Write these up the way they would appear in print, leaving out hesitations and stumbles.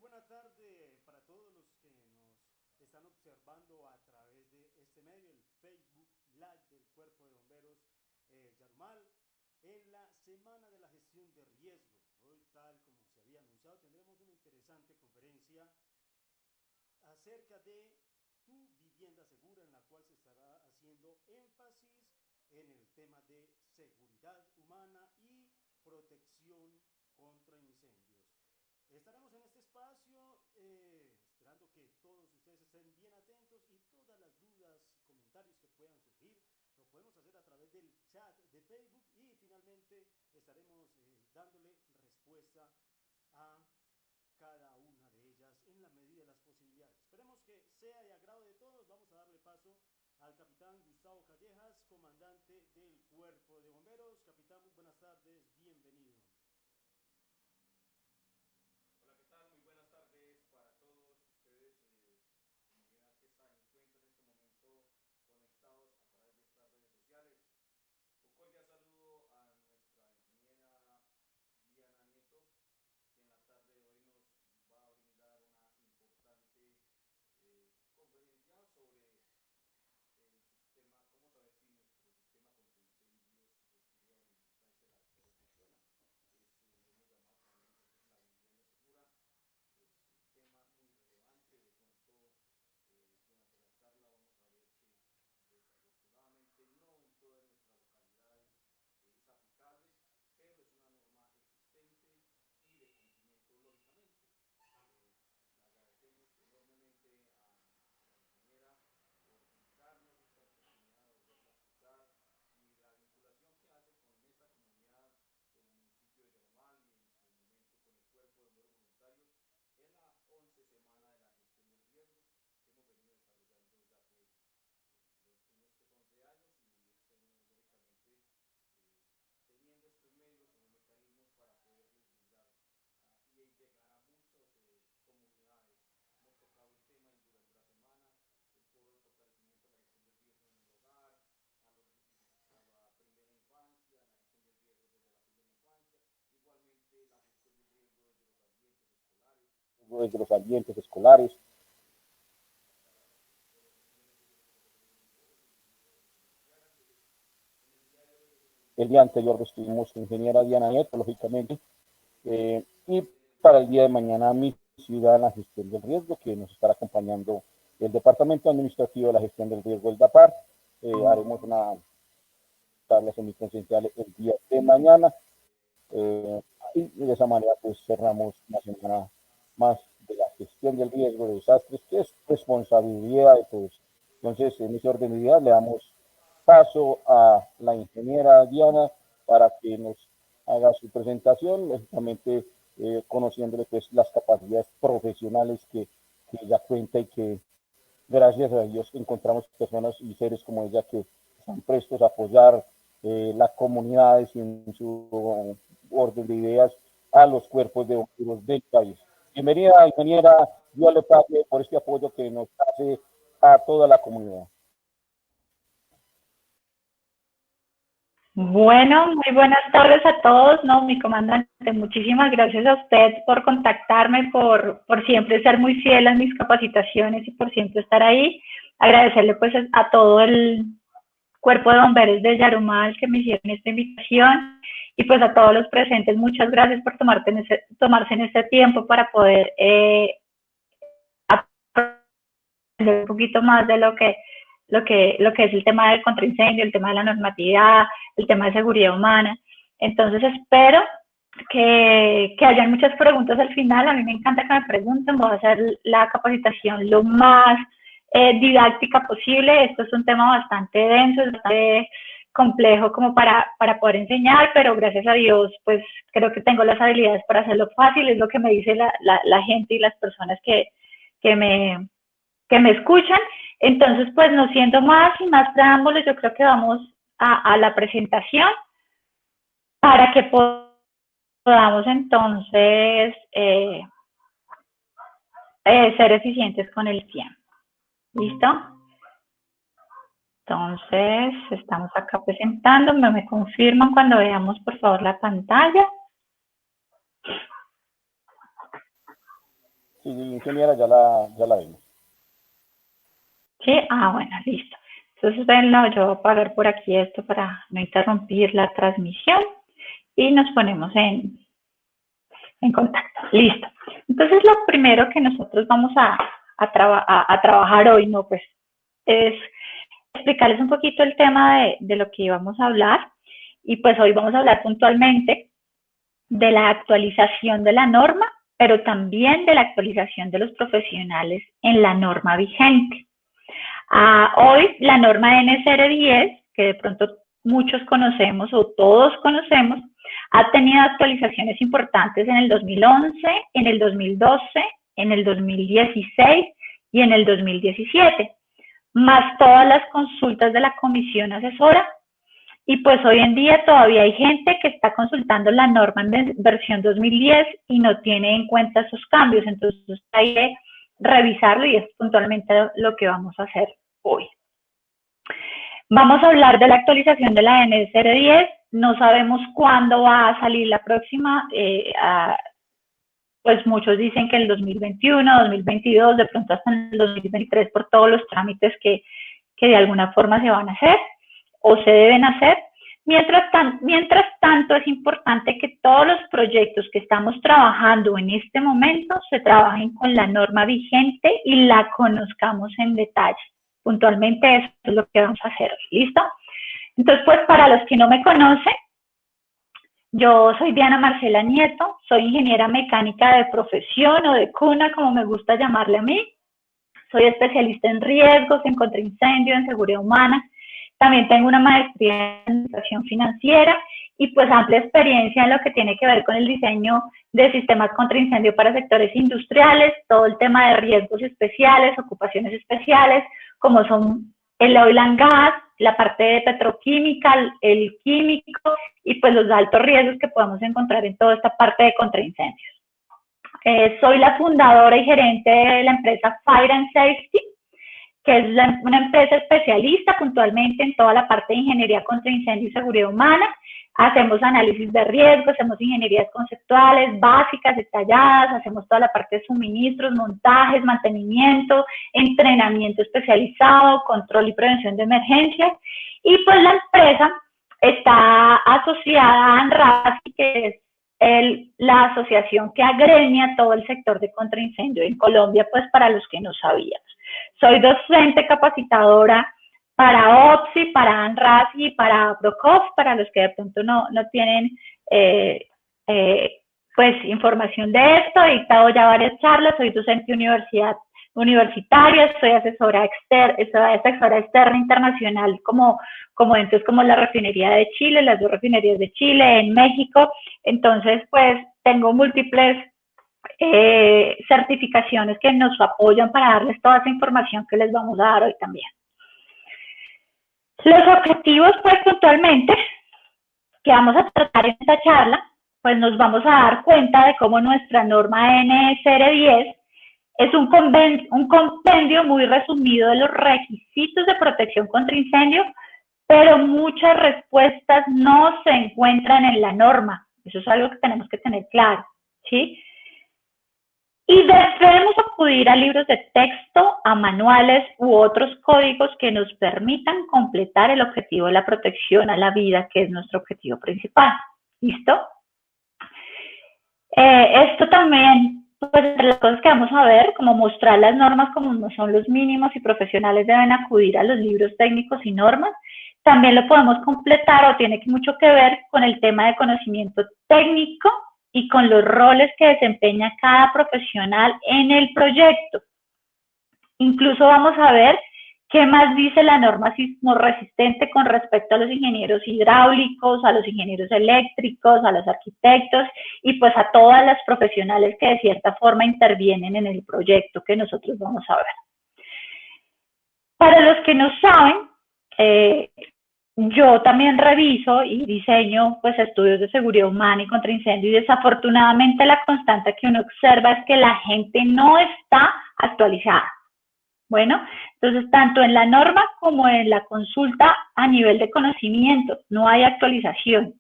buena tarde para todos los que nos están observando a través de este medio, el Facebook Live del Cuerpo de Bomberos Yarumal, en la Semana de la Gestión de Riesgo. Hoy, tal como se había anunciado, tendremos una interesante conferencia acerca de tu vivienda segura, en la cual se estará haciendo énfasis en el tema de seguridad humana y protección contra incendios. Estaremos en este espacio esperando que todos ustedes estén bien atentos y todas las dudas, comentarios que puedan surgir, lo podemos hacer a través del chat de Facebook y finalmente estaremos dándole respuesta a cada una de ellas en la medida de las posibilidades. Esperemos que sea de agrado de todos. Vamos a darle paso al capitán Gustavo Callejas, comandante del Cuerpo de Bomberos. Capitán, muy buenas tardes, bienvenido. Hola, ¿qué tal? Muy buenas tardes para todos ustedes, comunidad que está encuentra en este momento conectados a través de estas redes sociales. Un cordial saludo a nuestra ingeniera Diana Nieto, que en la tarde de hoy nos va a brindar una importante conferencia sobre el sistema, cómo saber si nuestro sistema contra incendios recibe o administra ese el adecuado funciona. Lo hemos llamado también nosotros la vivienda segura. Es un tema muy relevante. De pronto, durante la charla vamos a ver que desafortunadamente no en todas nuestras localidades es aplicable, pero es una norma existente y de cumplimiento lógicamente. Le agradecemos enormemente a la ingeniera por brindarnos esta oportunidad de volverla a escuchar y la vinculación que hace con esta comunidad del municipio de Yarumal y en su momento con el Cuerpo de Bomberos Voluntarios en la 11 semana de la gestión del riesgo que hemos venido desarrollando ya pues en estos 11 años y este año lógicamente teniendo estos medios o mecanismos para poderles brindar y llegar a muchas comunidades. Hemos tocado el tema durante la semana, el fortalecimiento de la gestión del riesgo en el hogar, a la primera infancia, la gestión del riesgo desde la primera infancia, igualmente la gestión del riesgo desde los ambientes escolares. El día anterior estuvimos con ingeniera Diana Nieto, lógicamente, y para el día de mañana mi ciudad, la gestión del riesgo, que nos estará acompañando el Departamento Administrativo de la Gestión del Riesgo del DAPAR. Haremos una tabla semipresencial el día de mañana y de esa manera pues cerramos una semana más de la gestión del riesgo de desastres, que es responsabilidad de todos. Entonces, en ese orden de ideas le damos paso a la ingeniera Diana para que nos haga su presentación, lógicamente conociéndole pues las capacidades profesionales que ella cuenta y que gracias a Dios encontramos personas y seres como ella que están prestos a apoyar las comunidades y en su orden de ideas a los cuerpos de bomberos del país. Bienvenida, ingeniera, Dios le pague por este apoyo que nos hace a toda la comunidad. Bueno, muy buenas tardes a todos, ¿no? Mi comandante, muchísimas gracias a usted por contactarme, por siempre ser muy fiel a mis capacitaciones y por siempre estar ahí. Agradecerle pues a todo el Cuerpo de Bomberos de Yarumal que me hicieron esta invitación y pues a todos los presentes, muchas gracias por tomarse en este tiempo para poder aprender un poquito más de lo que es el tema del contraincendio, el tema de la normatividad, el tema de seguridad humana. Entonces espero que hayan muchas preguntas al final. A mí me encanta que me pregunten, voy a hacer la capacitación lo más didáctica posible. Esto es un tema bastante denso, es bastante complejo como para poder enseñar, pero gracias a Dios, pues creo que tengo las habilidades para hacerlo fácil, es lo que me dice la gente y las personas que me, que me escuchan. Entonces, pues no siendo más y más preámbulos, yo creo que vamos a la presentación para que podamos entonces ser eficientes con el tiempo. ¿Listo? Entonces, estamos acá presentando, me confirman cuando veamos por favor la pantalla. Sí, ingeniera, ya la vimos. Sí, bueno, listo. Entonces, venlo, yo voy a apagar por aquí esto para no interrumpir la transmisión y nos ponemos en contacto. Listo. Entonces, lo primero que nosotros vamos a trabajar hoy, ¿no? Pues, es explicarles un poquito el tema de lo que íbamos a hablar. Y pues hoy vamos a hablar puntualmente de la actualización de la norma, pero también de la actualización de los profesionales en la norma vigente. Hoy la norma NSR10, que de pronto muchos conocemos o todos conocemos, ha tenido actualizaciones importantes en el 2011, en el 2012, en el 2016 y en el 2017, más todas las consultas de la comisión asesora. Y pues hoy en día todavía hay gente que está consultando la norma en versión 2010 y no tiene en cuenta esos cambios. Entonces hay que revisarlo y es puntualmente lo que vamos a hacer hoy. Vamos a hablar de la actualización de la NSR10. No sabemos cuándo va a salir la próxima. Pues muchos dicen que el 2021, 2022, de pronto hasta en el 2023 por todos los trámites que de alguna forma se van a hacer o se deben hacer. Mientras tanto, es importante que todos los proyectos que estamos trabajando en este momento se trabajen con la norma vigente y la conozcamos en detalle. Puntualmente eso es lo que vamos a hacer. ¿Listo? Entonces, pues para los que no me conocen, yo soy Diana Marcela Nieto, soy ingeniera mecánica de profesión o de cuna, como me gusta llamarle a mí. Soy especialista en riesgos, en contraincendio, en seguridad humana. También tengo una maestría en administración financiera y pues amplia experiencia en lo que tiene que ver con el diseño de sistemas contra incendio para sectores industriales, todo el tema de riesgos especiales, ocupaciones especiales, como son el oil and gas, la parte de petroquímica, el químico y pues los altos riesgos que podemos encontrar en toda esta parte de contraincendios. Soy la fundadora y gerente de la empresa Fire and Safety, que es una empresa especialista puntualmente en toda la parte de ingeniería contra incendio y seguridad humana. Hacemos análisis de riesgo, hacemos ingenierías conceptuales, básicas, detalladas, hacemos toda la parte de suministros, montajes, mantenimiento, entrenamiento especializado, control y prevención de emergencias. Y pues la empresa está asociada a ANRASI, que es la asociación que agremia todo el sector de contraincendio en Colombia, pues para los que no sabíamos. Soy docente capacitadora para OPSI, para ANRASI y para PROCOF, para los que de pronto no tienen pues información de esto. He dictado ya varias charlas, soy docente universitaria, soy asesora externa internacional como entes como la refinería de Chile, las 2 refinerías de Chile, en México. Entonces, pues tengo múltiples certificaciones que nos apoyan para darles toda esa información que les vamos a dar hoy también. Los objetivos, pues puntualmente, que vamos a tratar en esta charla, pues nos vamos a dar cuenta de cómo nuestra norma NSR10 es un compendio muy resumido de los requisitos de protección contra incendio, pero muchas respuestas no se encuentran en la norma. Eso es algo que tenemos que tener claro, ¿sí? Y debemos acudir a libros de texto, a manuales u otros códigos que nos permitan completar el objetivo de la protección a la vida, que es nuestro objetivo principal. ¿Listo? Esto también, pues, entre las cosas que vamos a ver, como mostrar las normas como no son los mínimos y profesionales deben acudir a los libros técnicos y normas, también lo podemos completar o tiene mucho que ver con el tema de conocimiento técnico y con los roles que desempeña cada profesional en el proyecto. Incluso vamos a ver qué más dice la norma sismorresistente con respecto a los ingenieros hidráulicos, a los ingenieros eléctricos, a los arquitectos y pues a todas las profesionales que de cierta forma intervienen en el proyecto que nosotros vamos a ver. Para los que no saben, yo también reviso y diseño pues estudios de seguridad humana y contra incendio y desafortunadamente la constante que uno observa es que la gente no está actualizada. Bueno, entonces tanto en la norma como en la consulta a nivel de conocimiento no hay actualización.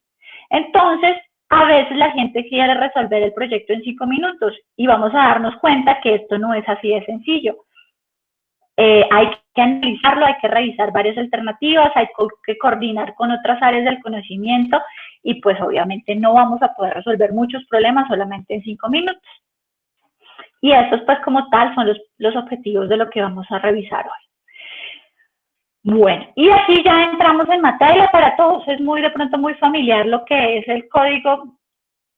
Entonces, A veces la gente quiere resolver el proyecto en 5 minutos y vamos a darnos cuenta que esto no es así de sencillo. Hay que analizarlo, hay que revisar varias alternativas, hay que coordinar con otras áreas del conocimiento y pues obviamente no vamos a poder resolver muchos problemas solamente en 5 minutos. Y estos pues como tal son los objetivos de lo que vamos a revisar hoy. Bueno, y aquí ya entramos en materia. Para todos es de pronto muy familiar lo que es el código,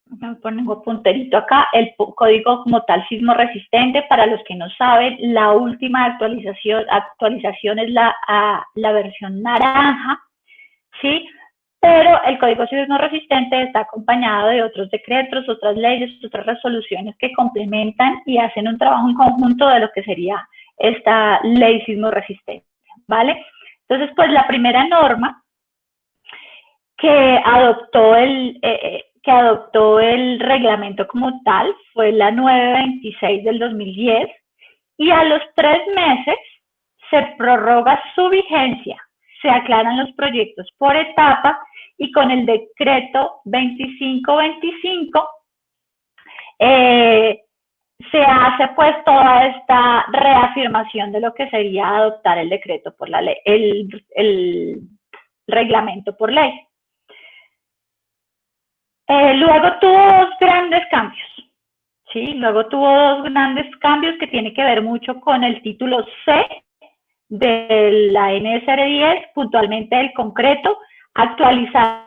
me pongo punterito acá, el código como tal sismo resistente. Para los que no saben, la última actualización es la versión naranja, ¿sí? Pero el código sismo resistente está acompañado de otros decretos, otras leyes, otras resoluciones que complementan y hacen un trabajo en conjunto de lo que sería esta ley sismo resistente, ¿vale? Entonces, pues la primera norma que adoptó el reglamento como tal fue la 926 del 2010 y a los 3 meses se prorroga su vigencia, se aclaran los proyectos por etapa y con el decreto 2525 se hace pues toda esta reafirmación de lo que sería adoptar el decreto por la ley, el reglamento por ley. Luego tuvo dos grandes cambios, ¿sí? Luego tuvo dos grandes cambios que tienen que ver mucho con el título C de la NSR 10, puntualmente el concreto, actualizado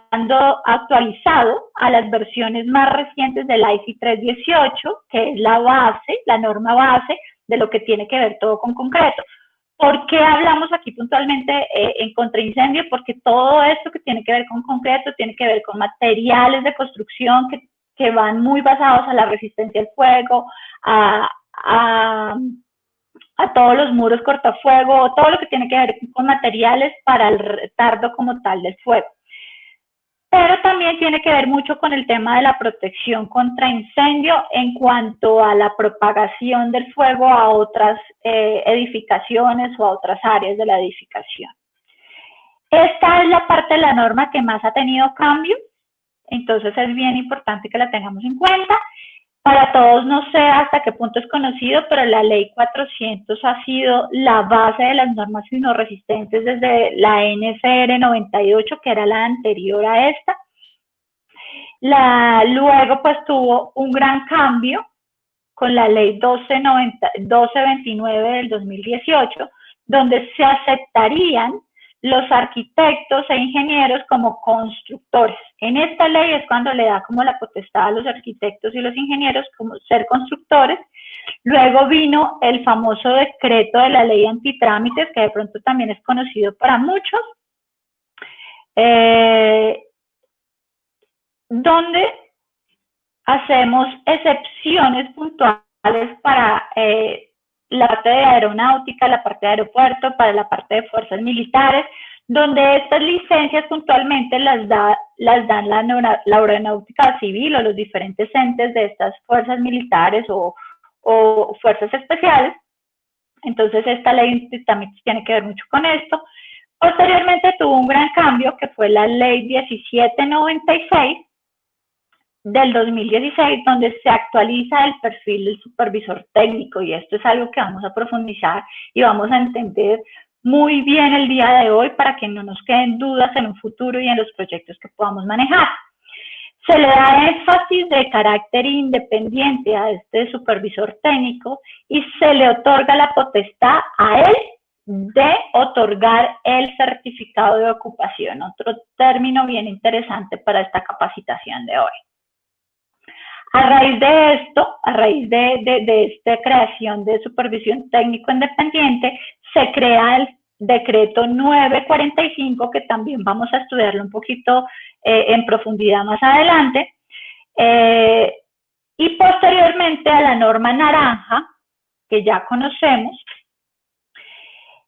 a las versiones más recientes del IC 318, que es la base, la norma base de lo que tiene que ver todo con concreto. ¿Por qué hablamos aquí puntualmente en contraincendio? Porque todo esto que tiene que ver con concreto tiene que ver con materiales de construcción que van muy basados a la resistencia al fuego, a todos los muros cortafuego, todo lo que tiene que ver con materiales para el retardo como tal del fuego. Pero también tiene que ver mucho con el tema de la protección contra incendio en cuanto a la propagación del fuego a otras edificaciones o a otras áreas de la edificación. Esta es la parte de la norma que más ha tenido cambio, entonces es bien importante que la tengamos en cuenta. Para todos, no sé hasta qué punto es conocido, pero la ley 400 ha sido la base de las normas sismorresistentes desde la NFR 98, que era la anterior a esta. Luego, pues, tuvo un gran cambio con la ley 1229 del 2018, donde se aceptarían los arquitectos e ingenieros como constructores. En esta ley es cuando le da como la potestad a los arquitectos y los ingenieros como ser constructores. Luego vino el famoso decreto de la ley antitrámites, que de pronto también es conocido para muchos, donde hacemos excepciones puntuales para la parte de aeronáutica, la parte de aeropuerto, para la parte de fuerzas militares, donde estas licencias puntualmente las dan la aeronáutica civil o los diferentes entes de estas fuerzas militares o fuerzas especiales. Entonces esta ley también tiene que ver mucho con esto. Posteriormente tuvo un gran cambio que fue la ley 1796 del 2016, donde se actualiza el perfil del supervisor técnico, y esto es algo que vamos a profundizar y vamos a entender muy bien el día de hoy para que no nos queden dudas en un futuro y en los proyectos que podamos manejar. Se le da énfasis de carácter independiente a este supervisor técnico y se le otorga la potestad a él de otorgar el certificado de ocupación, otro término bien interesante para esta capacitación de hoy. A raíz de esto, a raíz de esta creación de supervisión técnico independiente, se crea el decreto 945, que también vamos a estudiarlo un poquito en profundidad más adelante, y posteriormente a la norma naranja, que ya conocemos,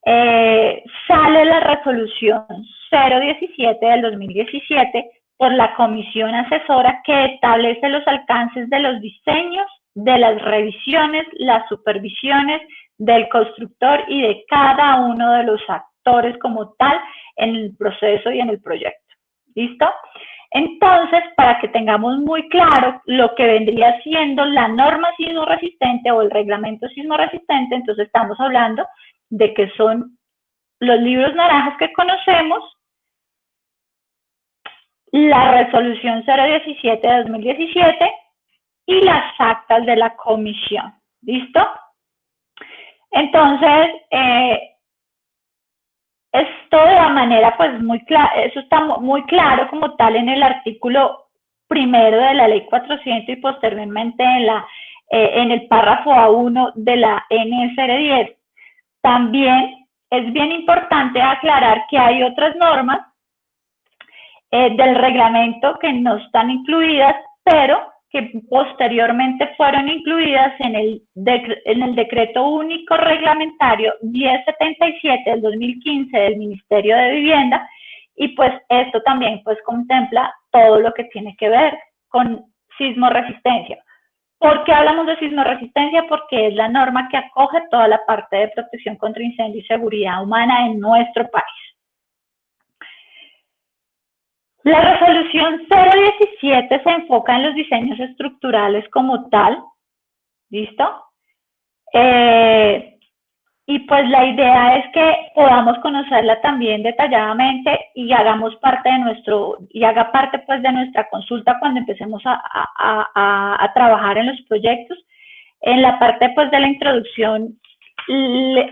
sale la resolución 017 del 2017, por la comisión asesora, que establece los alcances de los diseños, de las revisiones, las supervisiones del constructor y de cada uno de los actores como tal en el proceso y en el proyecto. ¿Listo? Entonces, para que tengamos muy claro lo que vendría siendo la norma sismorresistente o el reglamento sismorresistente, entonces estamos hablando de que son los libros naranjas que conocemos, la resolución 017 de 2017 y las actas de la comisión. ¿Listo? Entonces, esto de la manera, pues muy clara, eso está muy claro como tal en el artículo primero de la ley 400 y posteriormente en el párrafo A1 de la NSR 10. También es bien importante aclarar que hay otras normas del reglamento que no están incluidas, pero que posteriormente fueron incluidas en el Decreto Único Reglamentario 1077 del 2015 del Ministerio de Vivienda, y pues esto también pues contempla todo lo que tiene que ver con sismorresistencia. ¿Por qué hablamos de sismorresistencia? Porque es la norma que acoge toda la parte de protección contra incendio y seguridad humana en nuestro país. La resolución 017 se enfoca en los diseños estructurales como tal, ¿listo? Y pues la idea es que podamos conocerla también detalladamente y hagamos parte de haga parte pues de nuestra consulta cuando empecemos a trabajar en los proyectos. En la parte pues de la introducción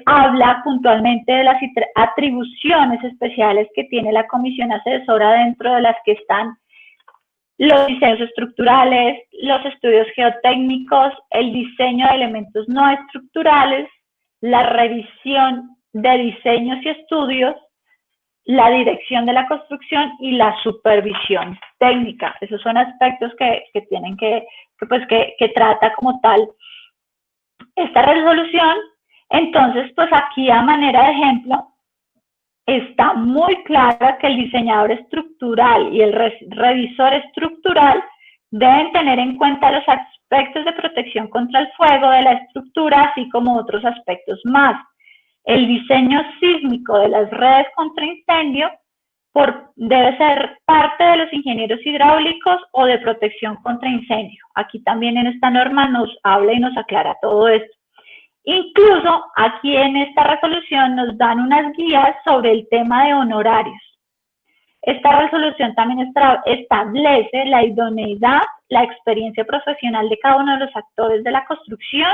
habla puntualmente de las atribuciones especiales que tiene la comisión asesora, dentro de las que están los diseños estructurales, los estudios geotécnicos, el diseño de elementos no estructurales, la revisión de diseños y estudios, la dirección de la construcción y la supervisión técnica. Esos son aspectos que tienen que trata como tal esta resolución. Entonces, pues aquí a manera de ejemplo, está muy clara que el diseñador estructural y el revisor estructural deben tener en cuenta los aspectos de protección contra el fuego de la estructura, así como otros aspectos más. El diseño sísmico de las redes contra incendio debe ser parte de los ingenieros hidráulicos o de protección contra incendio. Aquí también en esta norma nos habla y nos aclara todo esto. Incluso aquí en esta resolución nos dan unas guías sobre el tema de honorarios. Esta resolución también establece la idoneidad, la experiencia profesional de cada uno de los actores de la construcción,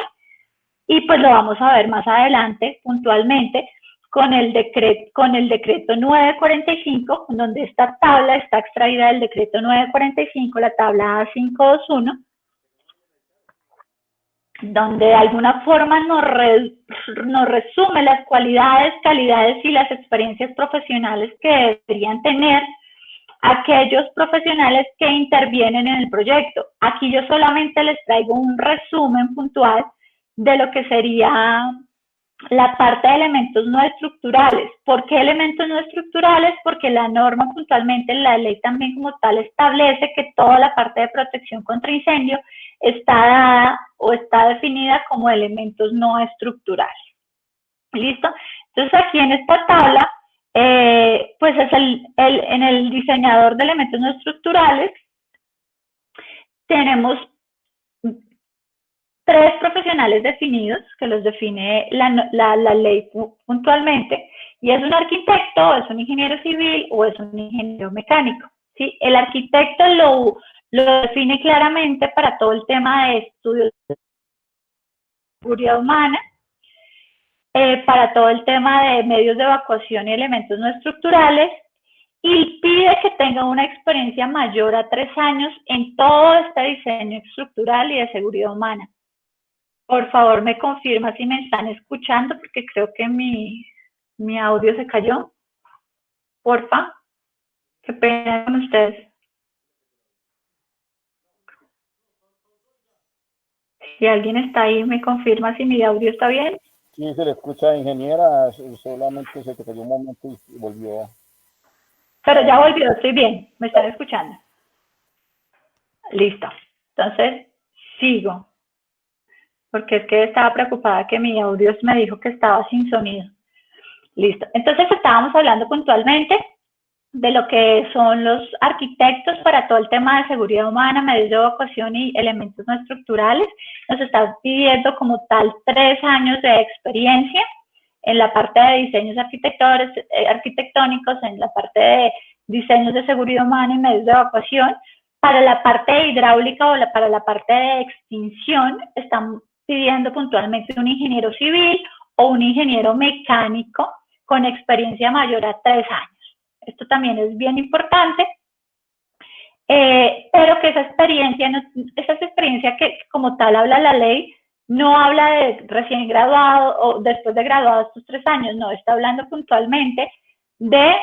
y pues lo vamos a ver más adelante puntualmente con el decreto 945, donde esta tabla está extraída del decreto 945, la tabla A521, donde de alguna forma nos resume las cualidades, calidades y las experiencias profesionales que deberían tener aquellos profesionales que intervienen en el proyecto. Aquí yo solamente les traigo un resumen puntual de lo que sería la parte de elementos no estructurales. ¿Por qué elementos no estructurales? Porque la norma puntualmente, la ley también como tal, establece que toda la parte de protección contra incendio está dada o está definida como elementos no estructurales. ¿Listo? Entonces aquí en esta tabla, pues es en el diseñador de elementos no estructurales, tenemos 3 profesionales definidos, que los define la ley puntualmente, y es un arquitecto, es un ingeniero civil o es un ingeniero mecánico, ¿sí? El arquitecto lo define claramente para todo el tema de estudios de seguridad humana, para todo el tema de medios de evacuación y elementos no estructurales, y pide que tenga una experiencia mayor a 3 años en todo este diseño estructural y de seguridad humana. Por favor, me confirma si me están escuchando, porque creo que mi audio se cayó. Porfa. Qué pena con ustedes. Si alguien está ahí, me confirma si mi audio está bien. Sí, se le escucha, ingeniera, solamente se te cayó un momento y volvió. Pero ya volvió, estoy bien. ¿Me están escuchando? Listo. Entonces, sigo. Porque es que estaba preocupada que mi audio me dijo que estaba sin sonido. Listo. Entonces estábamos hablando puntualmente de lo que son los arquitectos para todo el tema de seguridad humana, medios de evacuación y elementos no estructurales. Nos está pidiendo como tal 3 años de experiencia en la parte de diseños arquitectónicos, en la parte de diseños de seguridad humana y medios de evacuación. Para la parte de hidráulica o para la parte de extinción, están pidiendo puntualmente un ingeniero civil o un ingeniero mecánico con experiencia mayor a 3 años. Esto también es bien importante, pero que esa experiencia que como tal habla la ley, no habla de recién graduado o después de graduado estos 3 años, no, está hablando puntualmente de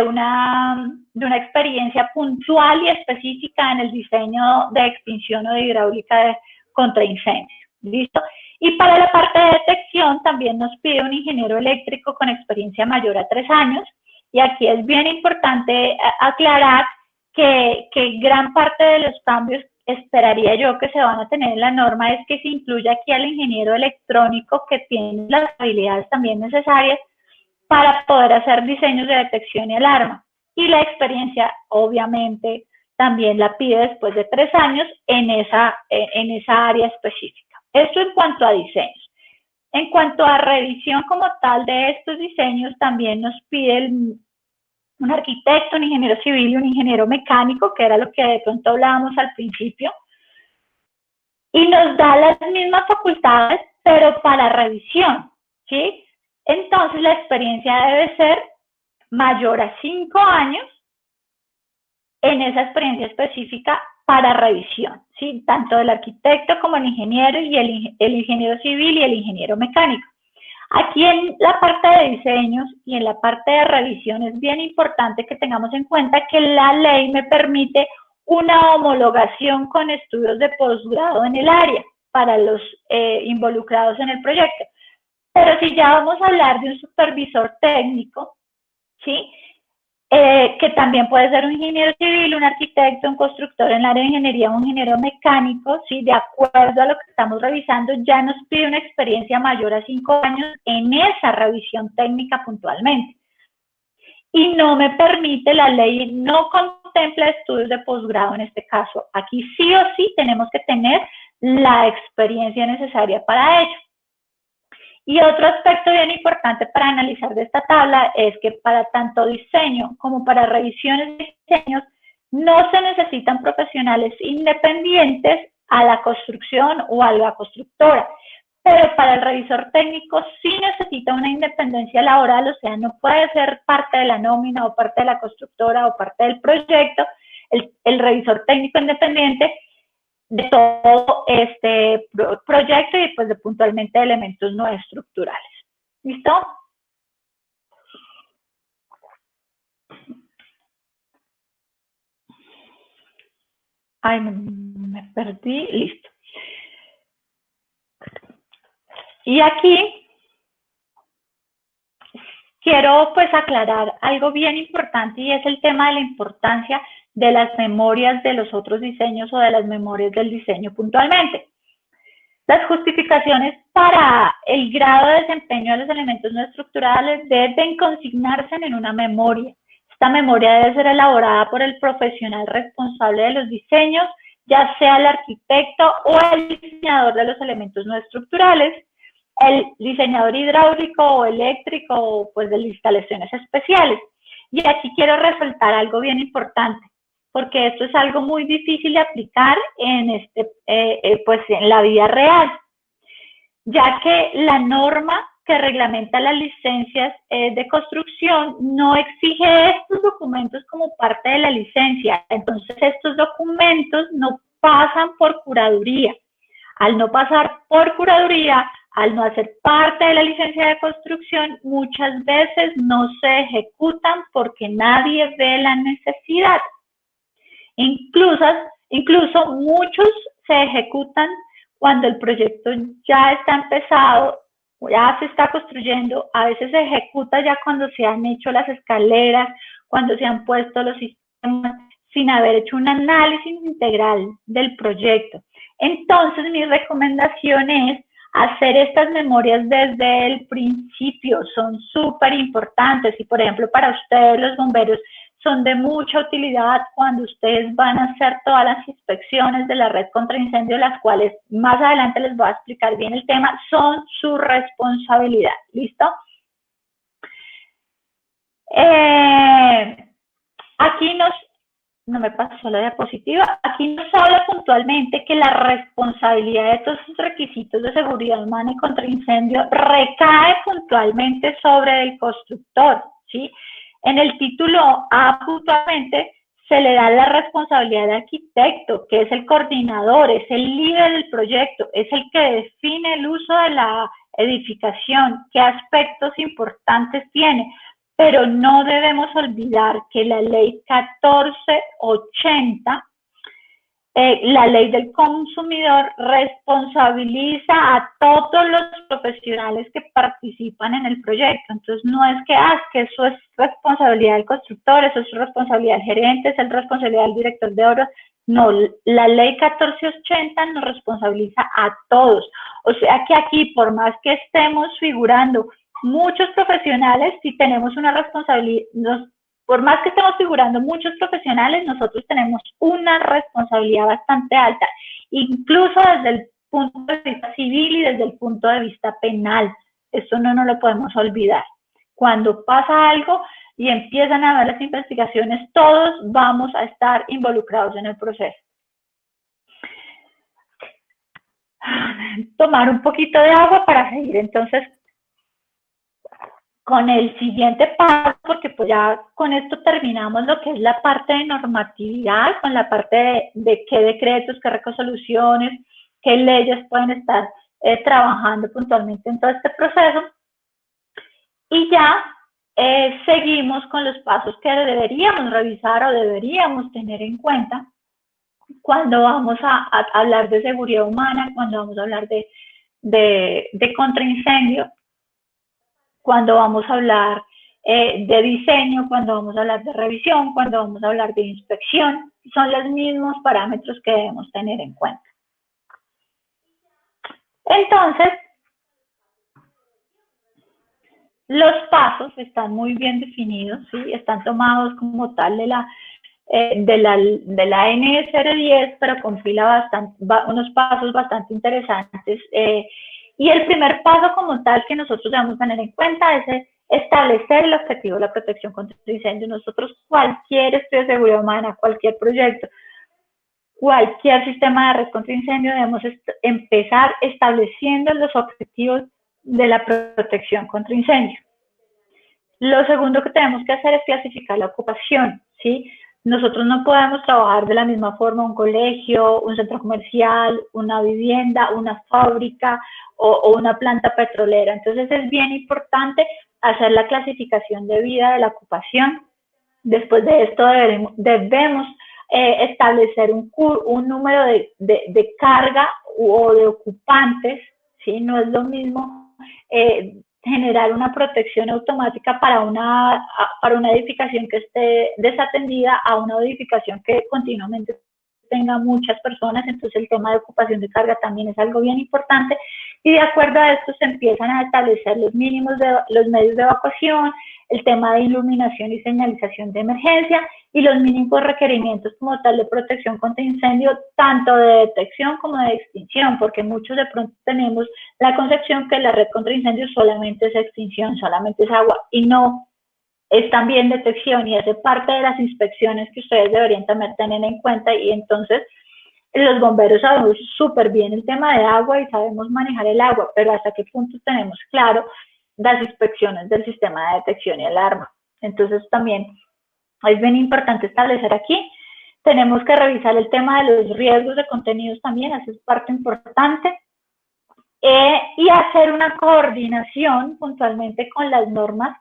una experiencia puntual y específica en el diseño de extinción o de hidráulica contra incendios. ¿Listo? Y para la parte de detección también nos pide un ingeniero eléctrico con experiencia mayor a 3 años. Y aquí es bien importante aclarar que gran parte de los cambios, esperaría yo, que se van a tener en la norma es que se incluya aquí al ingeniero electrónico que tiene las habilidades también necesarias para poder hacer diseños de detección y alarma. Y la experiencia, obviamente, también la pide después de 3 años en esa área específica. Esto en cuanto a diseños. En cuanto a revisión como tal de estos diseños, también nos pide un arquitecto, un ingeniero civil y un ingeniero mecánico, que era lo que de pronto hablábamos al principio, y nos da las mismas facultades, pero para revisión, ¿sí? Entonces la experiencia debe ser mayor a 5 años en esa experiencia específica para revisión, ¿sí? Tanto el arquitecto como el ingeniero y el ingeniero civil y el ingeniero mecánico. Aquí en la parte de diseños y en la parte de revisión es bien importante que tengamos en cuenta que la ley me permite una homologación con estudios de posgrado en el área para los involucrados en el proyecto. Pero si ya vamos a hablar de un supervisor técnico, ¿sí? Que también puede ser un ingeniero civil, un arquitecto, un constructor en el área de ingeniería, un ingeniero mecánico, ¿sí? De acuerdo a lo que estamos revisando, ya nos pide una experiencia mayor a 5 años en esa revisión técnica puntualmente. Y no me permite, la ley no contempla estudios de posgrado en este caso. Aquí sí o sí tenemos que tener la experiencia necesaria para ello. Y otro aspecto bien importante para analizar de esta tabla es que para tanto diseño como para revisiones de diseños no se necesitan profesionales independientes a la construcción o a la constructora, pero para el revisor técnico sí necesita una independencia laboral, o sea, no puede ser parte de la nómina o parte de la constructora o parte del proyecto, el revisor técnico independiente de todo este proyecto y después de puntualmente elementos no estructurales. ¿Listo? Ay, me perdí. Listo. Y aquí quiero pues aclarar algo bien importante y es el tema de la importancia de las memorias de los otros diseños o de las memorias del diseño puntualmente. Las justificaciones para el grado de desempeño de los elementos no estructurales deben consignarse en una memoria. Esta memoria debe ser elaborada por el profesional responsable de los diseños, ya sea el arquitecto o el diseñador de los elementos no estructurales, el diseñador hidráulico o eléctrico o pues de instalaciones especiales. Y aquí quiero resaltar algo bien importante, porque esto es algo muy difícil de aplicar pues en la vida real, ya que la norma que reglamenta las licencias de construcción no exige estos documentos como parte de la licencia. Entonces estos documentos no pasan por curaduría. Al no pasar por curaduría, al no hacer parte de la licencia de construcción, muchas veces no se ejecutan porque nadie ve la necesidad. Incluso muchos se ejecutan cuando el proyecto ya está empezado, ya se está construyendo, a veces se ejecuta ya cuando se han hecho las escaleras, cuando se han puesto los sistemas, sin haber hecho un análisis integral del proyecto. Entonces mi recomendación es hacer estas memorias desde el principio son súper importantes y, por ejemplo, para ustedes los bomberos son de mucha utilidad cuando ustedes van a hacer todas las inspecciones de la red contra incendio, las cuales más adelante les voy a explicar bien el tema, son su responsabilidad. ¿Listo? Aquí no me pasó la diapositiva, aquí nos habla puntualmente que la responsabilidad de todos esos requisitos de seguridad humana y contra incendio recae puntualmente sobre el constructor, ¿sí? En el título A puntualmente se le da la responsabilidad de arquitecto, que es el coordinador, es el líder del proyecto, es el que define el uso de la edificación, qué aspectos importantes tiene. Pero no debemos olvidar que la ley 1480, la ley del consumidor, responsabiliza a todos los profesionales que participan en el proyecto. Entonces, no es que eso es responsabilidad del constructor, eso es responsabilidad del gerente, es responsabilidad del director de obras. No, la ley 1480 nos responsabiliza a todos. O sea que aquí, por más que estemos figurando muchos profesionales, si tenemos una responsabilidad, por más que estemos figurando muchos profesionales, nosotros tenemos una responsabilidad bastante alta, incluso desde el punto de vista civil y desde el punto de vista penal. Eso no nos lo podemos olvidar. Cuando pasa algo y empiezan a ver las investigaciones, todos vamos a estar involucrados en el proceso. Tomar un poquito de agua para seguir entonces con el siguiente paso, porque pues ya con esto terminamos lo que es la parte de normatividad, con la parte de qué decretos, qué resoluciones, qué leyes pueden estar trabajando puntualmente en todo este proceso. Y ya seguimos con los pasos que deberíamos revisar o deberíamos tener en cuenta cuando vamos a hablar de seguridad humana, cuando vamos a hablar de contraincendio, cuando vamos a hablar de diseño, cuando vamos a hablar de revisión, cuando vamos a hablar de inspección. Son los mismos parámetros que debemos tener en cuenta. Entonces, los pasos están muy bien definidos, ¿sí? Están tomados como tal de la NSR10, pero con unos pasos bastante interesantes. Y el primer paso como tal que nosotros debemos tener en cuenta es establecer el objetivo de la protección contra incendios. Nosotros, cualquier estudio de seguridad humana, cualquier proyecto, cualquier sistema de red contra incendio, debemos empezar estableciendo los objetivos de la protección contra incendio. Lo segundo que tenemos que hacer es clasificar la ocupación, ¿sí? Nosotros no podemos trabajar de la misma forma un colegio, un centro comercial, una vivienda, una fábrica o una planta petrolera. Entonces es bien importante hacer la clasificación de vida de la ocupación. Después de esto debemos establecer un número de carga o de ocupantes, ¿sí? No es lo mismo generar una protección automática para una edificación que esté desatendida a una edificación que continuamente tenga muchas personas. Entonces el tema de ocupación de carga también es algo bien importante, y de acuerdo a esto se empiezan a establecer los mínimos de los medios de evacuación, el tema de iluminación y señalización de emergencia y los mínimos requerimientos como tal de protección contra incendio, tanto de detección como de extinción, porque muchos de pronto tenemos la concepción que la red contra incendios solamente es extinción, solamente es agua, y no, es también detección y hace parte de las inspecciones que ustedes deberían también tener en cuenta. Y entonces los bomberos sabemos súper bien el tema de agua y sabemos manejar el agua, pero hasta qué punto tenemos claro las inspecciones del sistema de detección y alarma. Entonces también es bien importante establecer aquí. Tenemos que revisar el tema de los riesgos de contenidos también, eso es parte importante. Y hacer una coordinación puntualmente con las normas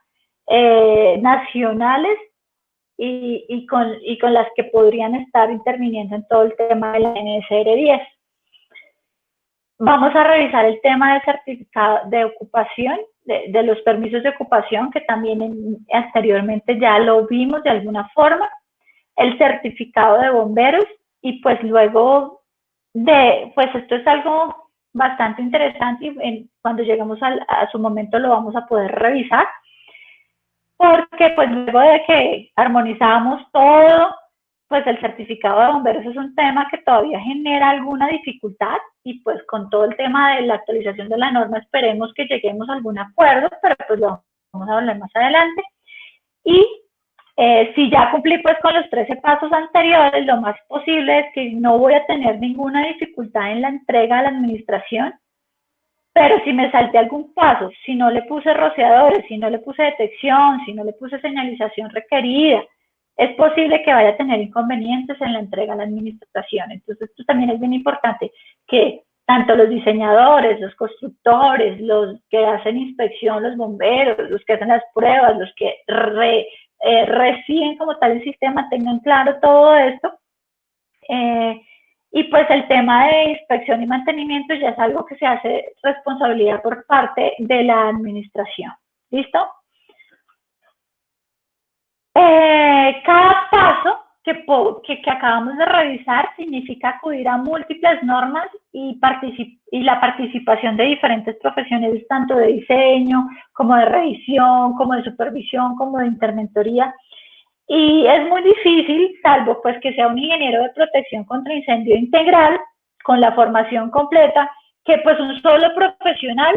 nacionales y con las que podrían estar interviniendo en todo el tema de la NSR 10. Vamos a revisar el tema de certificado de ocupación, de los permisos de ocupación, que también anteriormente ya lo vimos de alguna forma, el certificado de bomberos, y pues luego pues esto es algo bastante interesante y cuando lleguemos a su momento lo vamos a poder revisar, porque pues luego de que armonizamos todo, pues el certificado de bomberos es un tema que todavía genera alguna dificultad y pues con todo el tema de la actualización de la norma esperemos que lleguemos a algún acuerdo, pero pues lo vamos a hablar más adelante. Y si ya cumplí pues con los 13 pasos anteriores, lo más posible es que no voy a tener ninguna dificultad en la entrega a la administración, pero si me salté algún paso, si no le puse rociadores, si no le puse detección, si no le puse señalización requerida, es posible que vaya a tener inconvenientes en la entrega a la administración. Entonces, esto también es bien importante que tanto los diseñadores, los constructores, los que hacen inspección, los bomberos, los que hacen las pruebas, los que reciben como tal el sistema, tengan claro todo esto. Y pues el tema de inspección y mantenimiento ya es algo que se hace responsabilidad por parte de la administración. ¿Listo? Cada paso que acabamos de revisar significa acudir a múltiples normas y la participación de diferentes profesionales, tanto de diseño, como de revisión, como de supervisión, como de interventoría. Y es muy difícil, salvo pues que sea un ingeniero de protección contra incendio integral, con la formación completa, que pues un solo profesional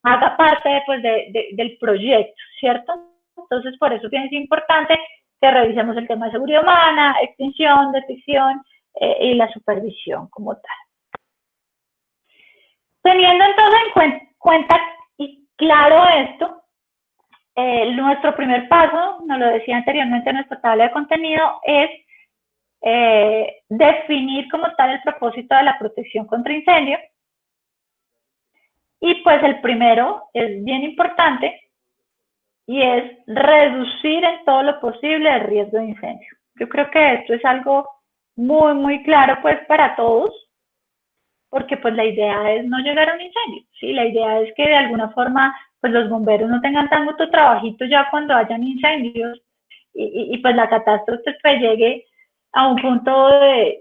haga parte pues, del proyecto, ¿cierto? Entonces, por eso es importante que revisemos el tema de seguridad humana, extinción, detección y la supervisión como tal. Teniendo entonces en cuenta y claro esto, nuestro primer paso, nos lo decía anteriormente en nuestra tabla de contenido, es definir como tal el propósito de la protección contra incendio. Y pues el primero es bien importante y es reducir en todo lo posible el riesgo de incendio. Yo creo que esto es algo muy, muy claro pues para todos, porque pues la idea es no llegar a un incendio, ¿sí? La idea es que de alguna forma pues los bomberos no tengan tanto trabajito ya cuando hayan incendios y pues la catástrofe pues llegue a un punto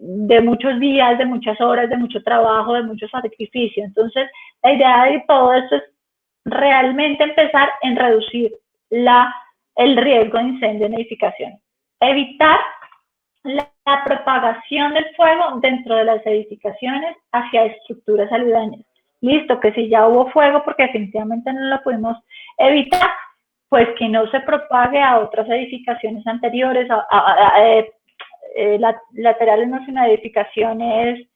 de muchos días, de muchas horas, de mucho trabajo, de mucho sacrificio. Entonces, la idea de todo esto es realmente empezar en reducir el riesgo de incendio en edificaciones. Evitar la propagación del fuego dentro de las edificaciones hacia estructuras aledañas. Listo, que si ya hubo fuego porque definitivamente no lo pudimos evitar, pues que no se propague a otras edificaciones anteriores, laterales, no, sino edificaciones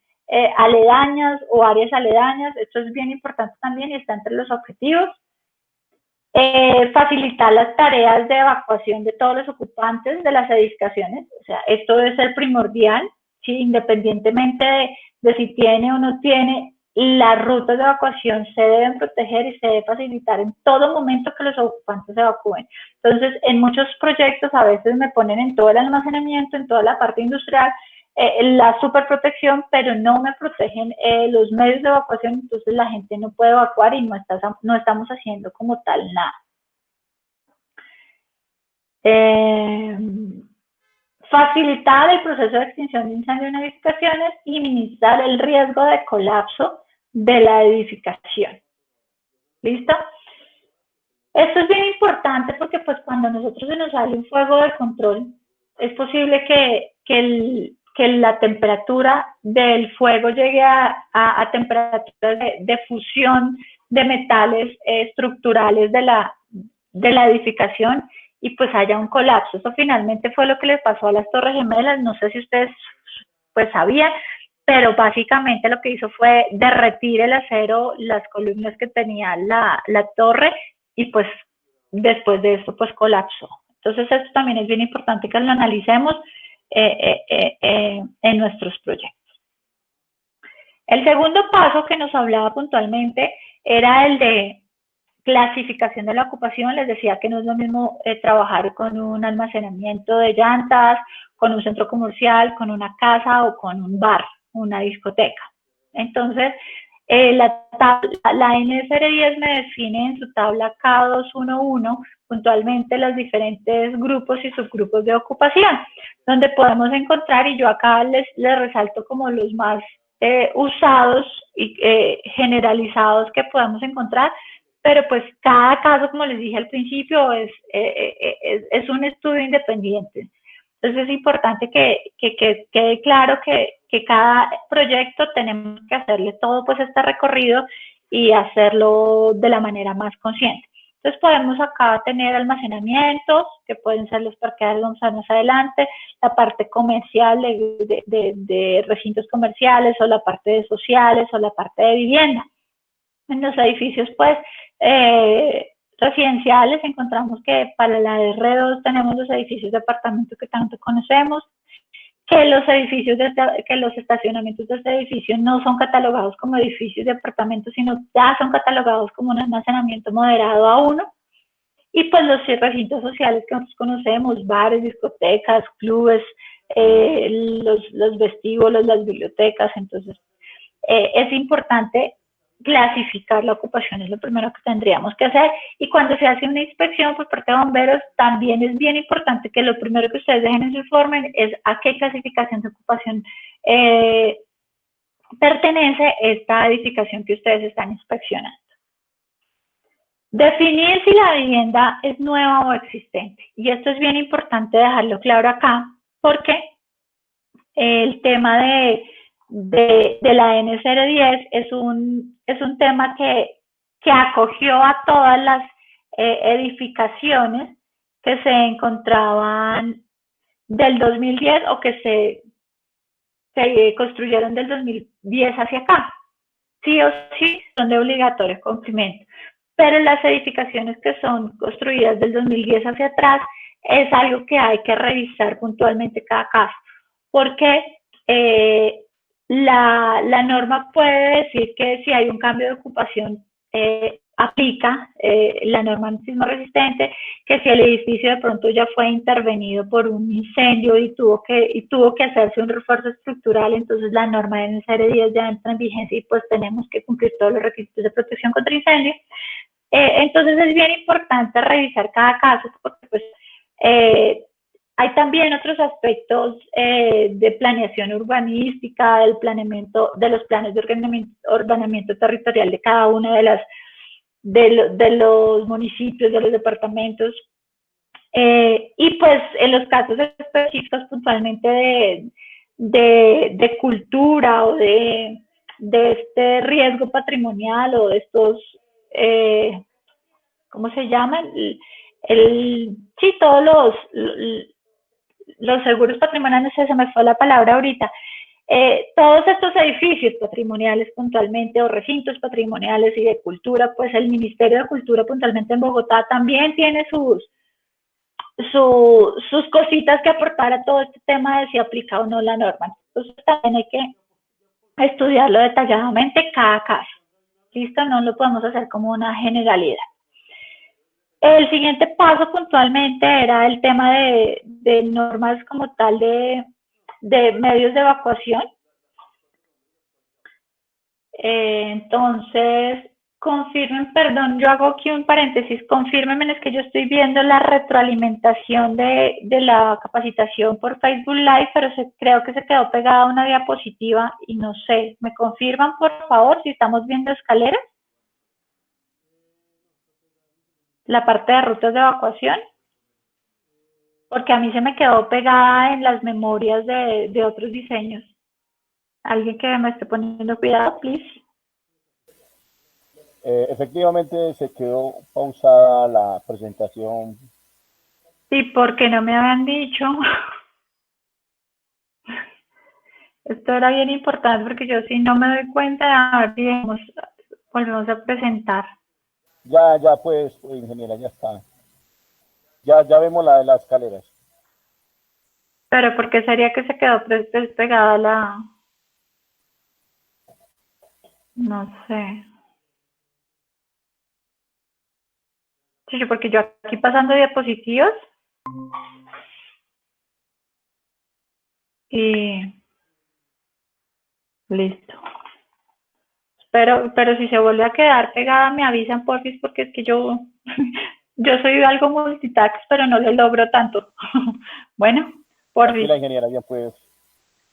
aledañas o áreas aledañas. Esto es bien importante también y está entre los objetivos. Facilitar las tareas de evacuación de todos los ocupantes de las edificaciones, o sea, esto debe ser primordial, ¿sí? Independientemente de si tiene o no tiene, las rutas de evacuación se deben proteger y se debe facilitar en todo momento que los ocupantes se evacúen. Entonces, en muchos proyectos a veces me ponen en todo el almacenamiento, en toda la parte industrial, la superprotección, pero no me protegen los medios de evacuación, entonces la gente no puede evacuar y no estamos haciendo como tal nada. Facilitar el proceso de extinción de incendio en edificaciones y minimizar el riesgo de colapso de la edificación. ¿Listo? Esto es bien importante porque pues cuando a nosotros se nos sale un fuego de control, es posible que la temperatura del fuego llegue a temperaturas de fusión de metales estructurales de la edificación y pues haya un colapso. Eso finalmente fue lo que les pasó a las Torres Gemelas. No sé si ustedes pues sabían, pero básicamente lo que hizo fue derretir el acero, las columnas que tenía la torre y pues después de esto pues colapsó. Entonces esto también es bien importante que lo analicemos en nuestros proyectos. El segundo paso que nos hablaba puntualmente era el de clasificación de la ocupación. Les decía que no es lo mismo trabajar con un almacenamiento de llantas, con un centro comercial, con una casa o con un bar, una discoteca. Entonces, la NFR 10 me define en su tabla K211 puntualmente los diferentes grupos y subgrupos de ocupación, donde podemos encontrar, y yo acá les resalto como los más usados y generalizados que podemos encontrar, pero pues cada caso, como les dije al principio, es un estudio independiente. Entonces es importante que quede claro que cada proyecto tenemos que hacerle todo pues este recorrido y hacerlo de la manera más consciente. Entonces podemos acá tener almacenamientos, que pueden ser los parqueaderos, vamos a ver más adelante, la parte comercial de recintos comerciales, o la parte de sociales, o la parte de vivienda. En los edificios pues residenciales encontramos que para la R2 tenemos los edificios de apartamento que tanto conocemos, que los edificios, que los estacionamientos de este edificio no son catalogados como edificios de apartamentos, sino ya son catalogados como un almacenamiento moderado a 1. Y pues los recintos sociales que nosotros conocemos, bares, discotecas, clubes, los vestíbulos, las bibliotecas. Entonces es importante clasificar la ocupación, es lo primero que tendríamos que hacer. Y cuando se hace una inspección por parte de bomberos, también es bien importante que lo primero que ustedes dejen en su informe es a qué clasificación de ocupación pertenece esta edificación que ustedes están inspeccionando. Definir si la vivienda es nueva o existente. Y esto es bien importante dejarlo claro acá, porque el tema de la N010 es un tema que acogió a todas las edificaciones que se encontraban del 2010 o que se construyeron del 2010 hacia acá. Sí o sí son de obligatorio cumplimiento. Pero las edificaciones que son construidas del 2010 hacia atrás es algo que hay que revisar puntualmente cada caso, porque la norma puede decir que si hay un cambio de ocupación aplica la norma sismo resistente, que si el edificio de pronto ya fue intervenido por un incendio y tuvo que hacerse un refuerzo estructural, entonces la norma de N010 ya entra en vigencia y pues tenemos que cumplir todos los requisitos de protección contra incendio. Entonces es bien importante revisar cada caso, porque pues hay también otros aspectos de planeación urbanística, del planeamiento, de los planes de ordenamiento territorial de cada una de los municipios, de los departamentos, y pues en los casos específicos puntualmente de cultura o de este riesgo patrimonial o de estos ¿cómo se llaman? Sí, todos los seguros patrimoniales, se me fue la palabra ahorita. Todos estos edificios patrimoniales puntualmente o recintos patrimoniales y de cultura, pues el Ministerio de Cultura puntualmente en Bogotá también tiene sus cositas que aportar a todo este tema de si aplica o no la norma. Entonces también hay que estudiarlo detalladamente cada caso. ¿Listo? No lo podemos hacer como una generalidad. El siguiente paso puntualmente era el tema de normas como tal de medios de evacuación. Entonces, confirmen, perdón, yo hago aquí un paréntesis, confírmenme, es que yo estoy viendo la retroalimentación de la capacitación por Facebook Live, pero creo que se quedó pegada una diapositiva y no sé, ¿me confirman por favor si estamos viendo escaleras? La parte de rutas de evacuación, porque a mí se me quedó pegada en las memorias de otros diseños. Alguien que me esté poniendo cuidado, please. Efectivamente se quedó pausada la presentación. Sí, porque no me habían dicho. Esto era bien importante porque yo si no me doy cuenta, a ver si volvemos a presentar. Ya pues, ingeniera, ya está. Ya vemos la de las escaleras. Pero ¿por qué sería que se quedó despegada la...? No sé. Sí, porque yo aquí pasando diapositivas y listo. Pero si se vuelve a quedar pegada me avisan porfis, porque es que yo soy algo multitask, pero no lo logro tanto. Bueno, porfis. Aquí la ingeniera, ya pues.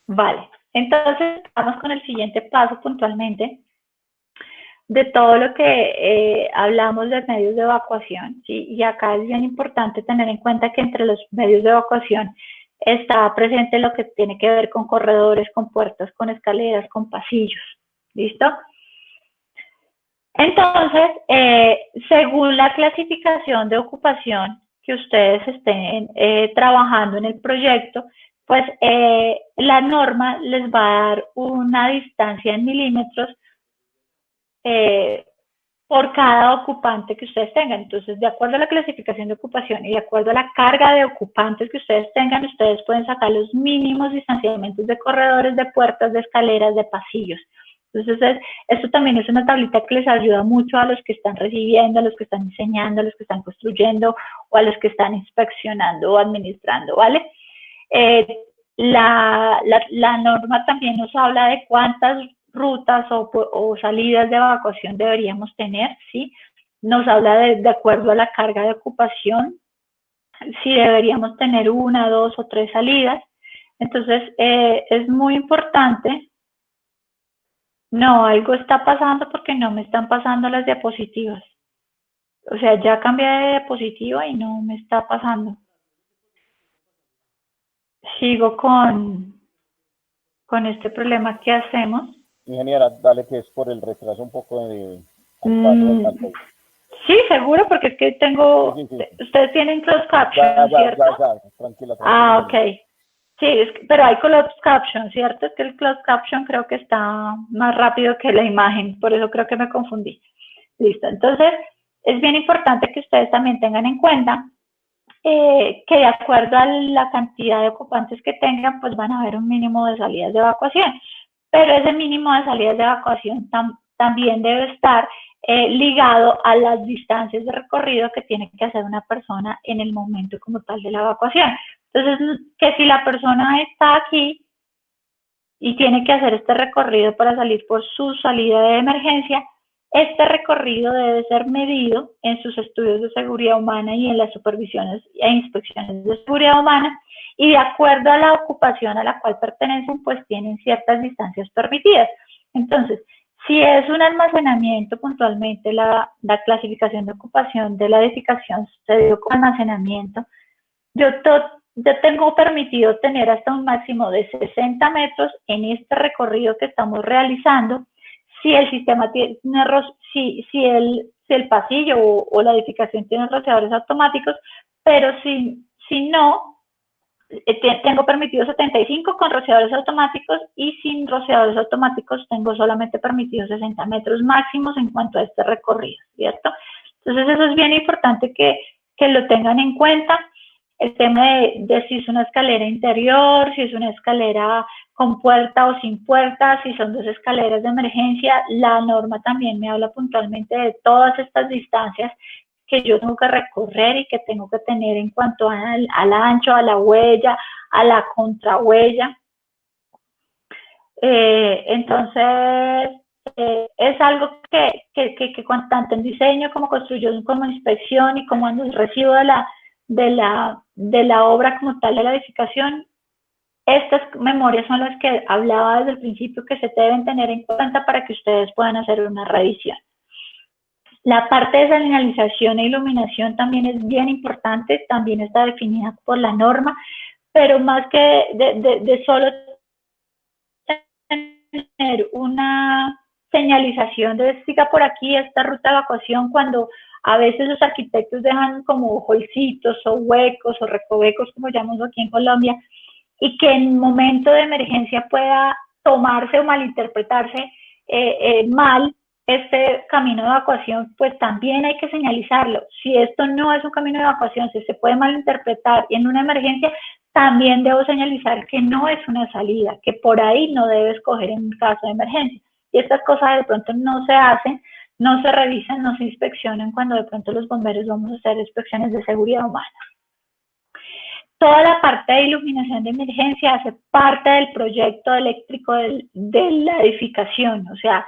Vale. Entonces, vamos con el siguiente paso puntualmente de todo lo que hablamos de medios de evacuación, ¿sí? Y acá es bien importante tener en cuenta que entre los medios de evacuación está presente lo que tiene que ver con corredores, con puertas, con escaleras, con pasillos, ¿listo? Entonces, según la clasificación de ocupación que ustedes estén trabajando en el proyecto, pues la norma les va a dar una distancia en milímetros por cada ocupante que ustedes tengan. Entonces, de acuerdo a la clasificación de ocupación y de acuerdo a la carga de ocupantes que ustedes tengan, ustedes pueden sacar los mínimos distanciamientos de corredores, de puertas, de escaleras, de pasillos. Entonces, esto también es una tablita que les ayuda mucho a los que están recibiendo, a los que están diseñando, a los que están construyendo o a los que están inspeccionando o administrando, ¿vale? La norma también nos habla de cuántas rutas o salidas de evacuación deberíamos tener, ¿sí? Nos habla de acuerdo a la carga de ocupación, si deberíamos tener 1, 2 o 3 salidas. Entonces, es muy importante. No, algo está pasando porque no me están pasando las diapositivas. O sea, ya cambié de diapositiva y no me está pasando. Sigo con este problema que hacemos. Ingeniera, dale, que es por el retraso un poco de... Sí, seguro, porque es que tengo... Sí. Ustedes tienen closed caption, ¿cierto? Ya, tranquila. Ah, ok. Sí, pero hay closed caption, ¿cierto? Es que el closed caption creo que está más rápido que la imagen, por eso creo que me confundí. Listo, entonces es bien importante que ustedes también tengan en cuenta que de acuerdo a la cantidad de ocupantes que tengan, pues van a haber un mínimo de salidas de evacuación. Pero ese mínimo de salidas de evacuación también debe estar ligado a las distancias de recorrido que tiene que hacer una persona en el momento como tal de la evacuación. Entonces, que si la persona está aquí y tiene que hacer este recorrido para salir por su salida de emergencia, este recorrido debe ser medido en sus estudios de seguridad humana y en las supervisiones e inspecciones de seguridad humana, y de acuerdo a la ocupación a la cual pertenecen, pues tienen ciertas distancias permitidas. Entonces, si es un almacenamiento, puntualmente la clasificación de ocupación de la edificación se dio como almacenamiento, yo tengo permitido tener hasta un máximo de 60 metros en este recorrido que estamos realizando, si el sistema tiene, si el pasillo o la edificación tiene rociadores automáticos, pero si no, tengo permitido 75 con rociadores automáticos, y sin rociadores automáticos tengo solamente permitido 60 metros máximos en cuanto a este recorrido, ¿cierto? Entonces eso es bien importante que lo tengan en cuenta. El tema de si es una escalera interior, si es una escalera con puerta o sin puerta, si son 2 escaleras de emergencia, la norma también me habla puntualmente de todas estas distancias que yo tengo que recorrer y que tengo que tener en cuanto al ancho, a la huella, a la contrahuella. Entonces, es algo que tanto en diseño como construcción, como inspección y como en el recibo de la obra como tal de la edificación, estas memorias son las que hablaba desde el principio que se deben tener en cuenta para que ustedes puedan hacer una revisión. La parte de señalización e iluminación también es bien importante, también está definida por la norma, pero más que de solo tener una señalización de siga por aquí esta ruta de evacuación, cuando a veces los arquitectos dejan como holcitos o huecos o recovecos, como llamamos aquí en Colombia, y que en momento de emergencia pueda tomarse o malinterpretarse mal este camino de evacuación, pues también hay que señalizarlo. Si esto no es un camino de evacuación, si se puede malinterpretar en una emergencia, también debo señalizar que no es una salida, que por ahí no debes coger en caso de emergencia. Y estas cosas de pronto no se hacen, no se revisan, no se inspeccionan cuando de pronto los bomberos vamos a hacer inspecciones de seguridad humana. Toda la parte de iluminación de emergencia hace parte del proyecto eléctrico de la edificación. O sea,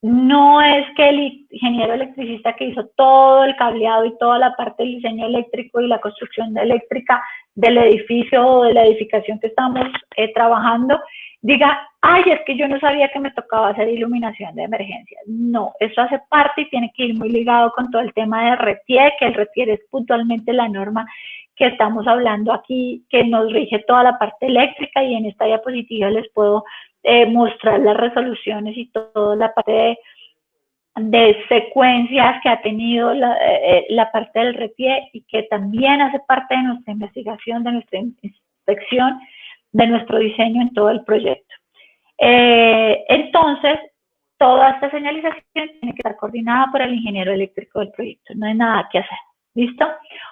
no es que el ingeniero electricista que hizo todo el cableado y toda la parte del diseño eléctrico y la construcción eléctrica del edificio o de la edificación que estamos trabajando, diga, ay, es que yo no sabía que me tocaba hacer iluminación de emergencia. No, eso hace parte y tiene que ir muy ligado con todo el tema de RETIER, que el RETIER es puntualmente la norma que estamos hablando aquí, que nos rige toda la parte eléctrica, y en esta diapositiva les puedo mostrar las resoluciones y toda la parte de secuencias que ha tenido la parte del RETIER, y que también hace parte de nuestra investigación, de nuestra inspección, de nuestro diseño en todo el proyecto. Entonces, toda esta señalización tiene que estar coordinada por el ingeniero eléctrico del proyecto, no hay nada que hacer. ¿Listo?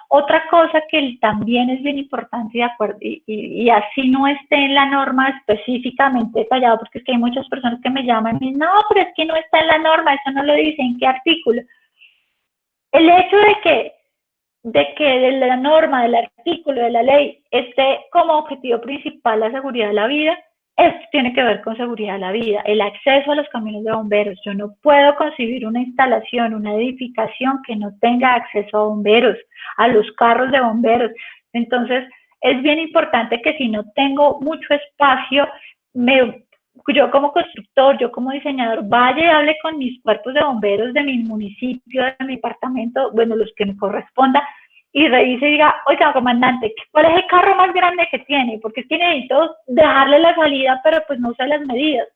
Otra cosa que también es bien importante, de acuerdo, y así no esté en la norma específicamente detallado, porque es que hay muchas personas que me llaman y dicen, no, pero es que no está en la norma, eso no lo dice, ¿en qué artículo? El hecho de que de la norma, del artículo, de la ley, esté como objetivo principal la seguridad de la vida, esto tiene que ver con seguridad de la vida, el acceso a los camiones de bomberos. Yo no puedo concebir una instalación, una edificación que no tenga acceso a bomberos, a los carros de bomberos. Entonces, es bien importante que si no tengo mucho espacio, yo como constructor, yo como diseñador, vaya y hable con mis cuerpos de bomberos de mi municipio, de mi departamento, bueno, los que me corresponda, y revise y diga, oiga, comandante, ¿cuál es el carro más grande que tiene? Porque es que necesito dejarle la salida, pero pues no sé las medidas.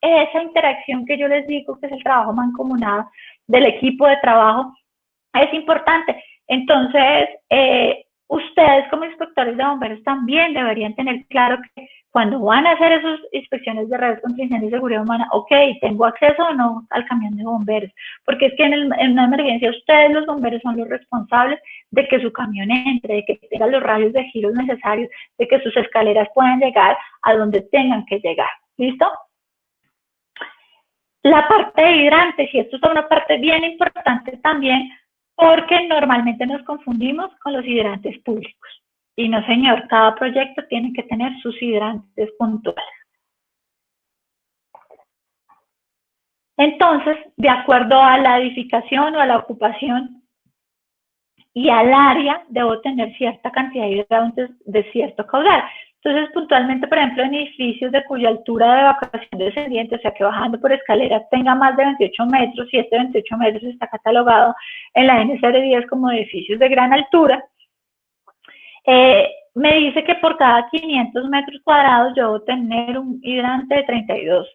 Esa interacción que yo les digo, que es el trabajo mancomunado del equipo de trabajo, es importante. Entonces, ustedes como inspectores de bomberos también deberían tener claro que cuando van a hacer esas inspecciones de redes contra incendio y seguridad humana, ok, ¿tengo acceso o no al camión de bomberos? Porque es que en una emergencia ustedes, los bomberos, son los responsables de que su camión entre, de que tenga los radios de giros necesarios, de que sus escaleras puedan llegar a donde tengan que llegar. ¿Listo? La parte de hidrantes, y esto es una parte bien importante también, porque normalmente nos confundimos con los hidrantes públicos. Y no, señor, cada proyecto tiene que tener sus hidrantes puntuales. Entonces, de acuerdo a la edificación o a la ocupación y al área, debo tener cierta cantidad de hidrantes de cierto caudal. Entonces, puntualmente, por ejemplo, en edificios de cuya altura de evacuación descendiente, o sea, que bajando por escaleras tenga más de 28 metros, y este 28 metros está catalogado en la NCR 10 como edificios de gran altura, me dice que por cada 500 metros cuadrados yo debo tener un hidrante de 32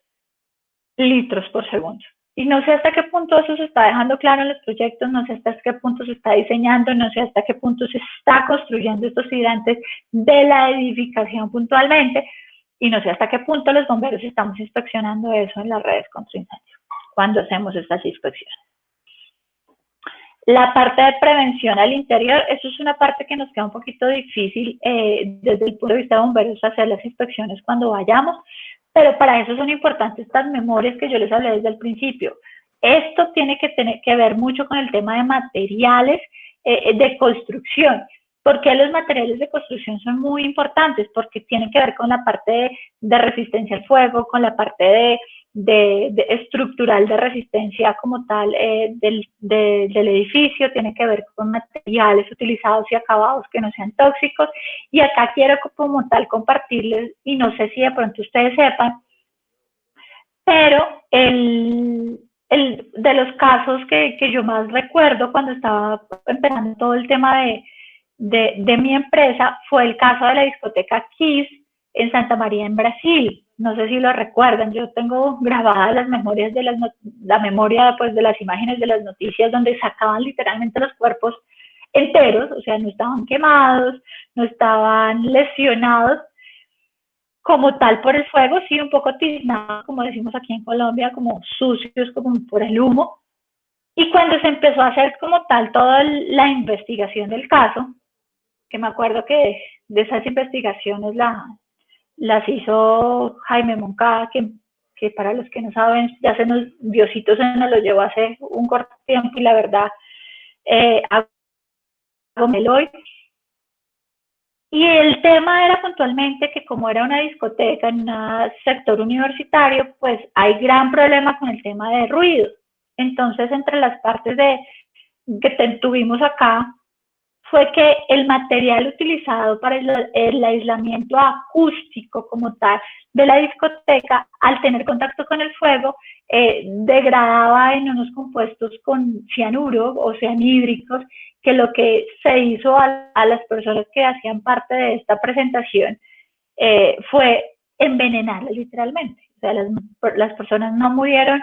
litros por segundo. Y no sé hasta qué punto eso se está dejando claro en los proyectos, no sé hasta qué punto se está diseñando, no sé hasta qué punto se está construyendo estos hidrantes de la edificación puntualmente, y no sé hasta qué punto los bomberos estamos inspeccionando eso en las redes contra incendio cuando hacemos estas inspecciones. La parte de prevención al interior, eso es una parte que nos queda un poquito difícil desde el punto de vista de bomberos hacer las inspecciones cuando vayamos, pero para eso son importantes estas memorias que yo les hablé desde el principio. Esto tiene que ver mucho con el tema de materiales de construcción. ¿Por qué los materiales de construcción son muy importantes? Porque tienen que ver con la parte de resistencia al fuego, con la parte de estructural de resistencia como tal del edificio, tiene que ver con materiales utilizados y acabados que no sean tóxicos. Y acá quiero como tal compartirles, y no sé si de pronto ustedes sepan, pero de los casos que yo más recuerdo cuando estaba empezando todo el tema de mi empresa fue el caso de la discoteca Kiss en Santa María, en Brasil. No sé si lo recuerdan, yo tengo grabadas las memorias la memoria pues, de las imágenes de las noticias donde sacaban literalmente los cuerpos enteros, o sea, no estaban quemados, no estaban lesionados como tal por el fuego, sí, un poco tiznados, como decimos aquí en Colombia, como sucios, como por el humo. Y cuando se empezó a hacer como tal toda la investigación del caso, que me acuerdo que de esas investigaciones las hizo Jaime Moncada, que para los que no saben, ya Diosito se nos lo llevó hace un corto tiempo, y la verdad, hago hoy. Y el tema era puntualmente que como era una discoteca en un sector universitario, pues hay gran problema con el tema de ruido. Entonces, entre las partes que tuvimos acá, fue que el material utilizado para el aislamiento acústico como tal de la discoteca, al tener contacto con el fuego, degradaba en unos compuestos con cianuro o cianhídricos, que lo que se hizo a las personas que hacían parte de esta presentación fue envenenarlas literalmente. O sea, las personas no murieron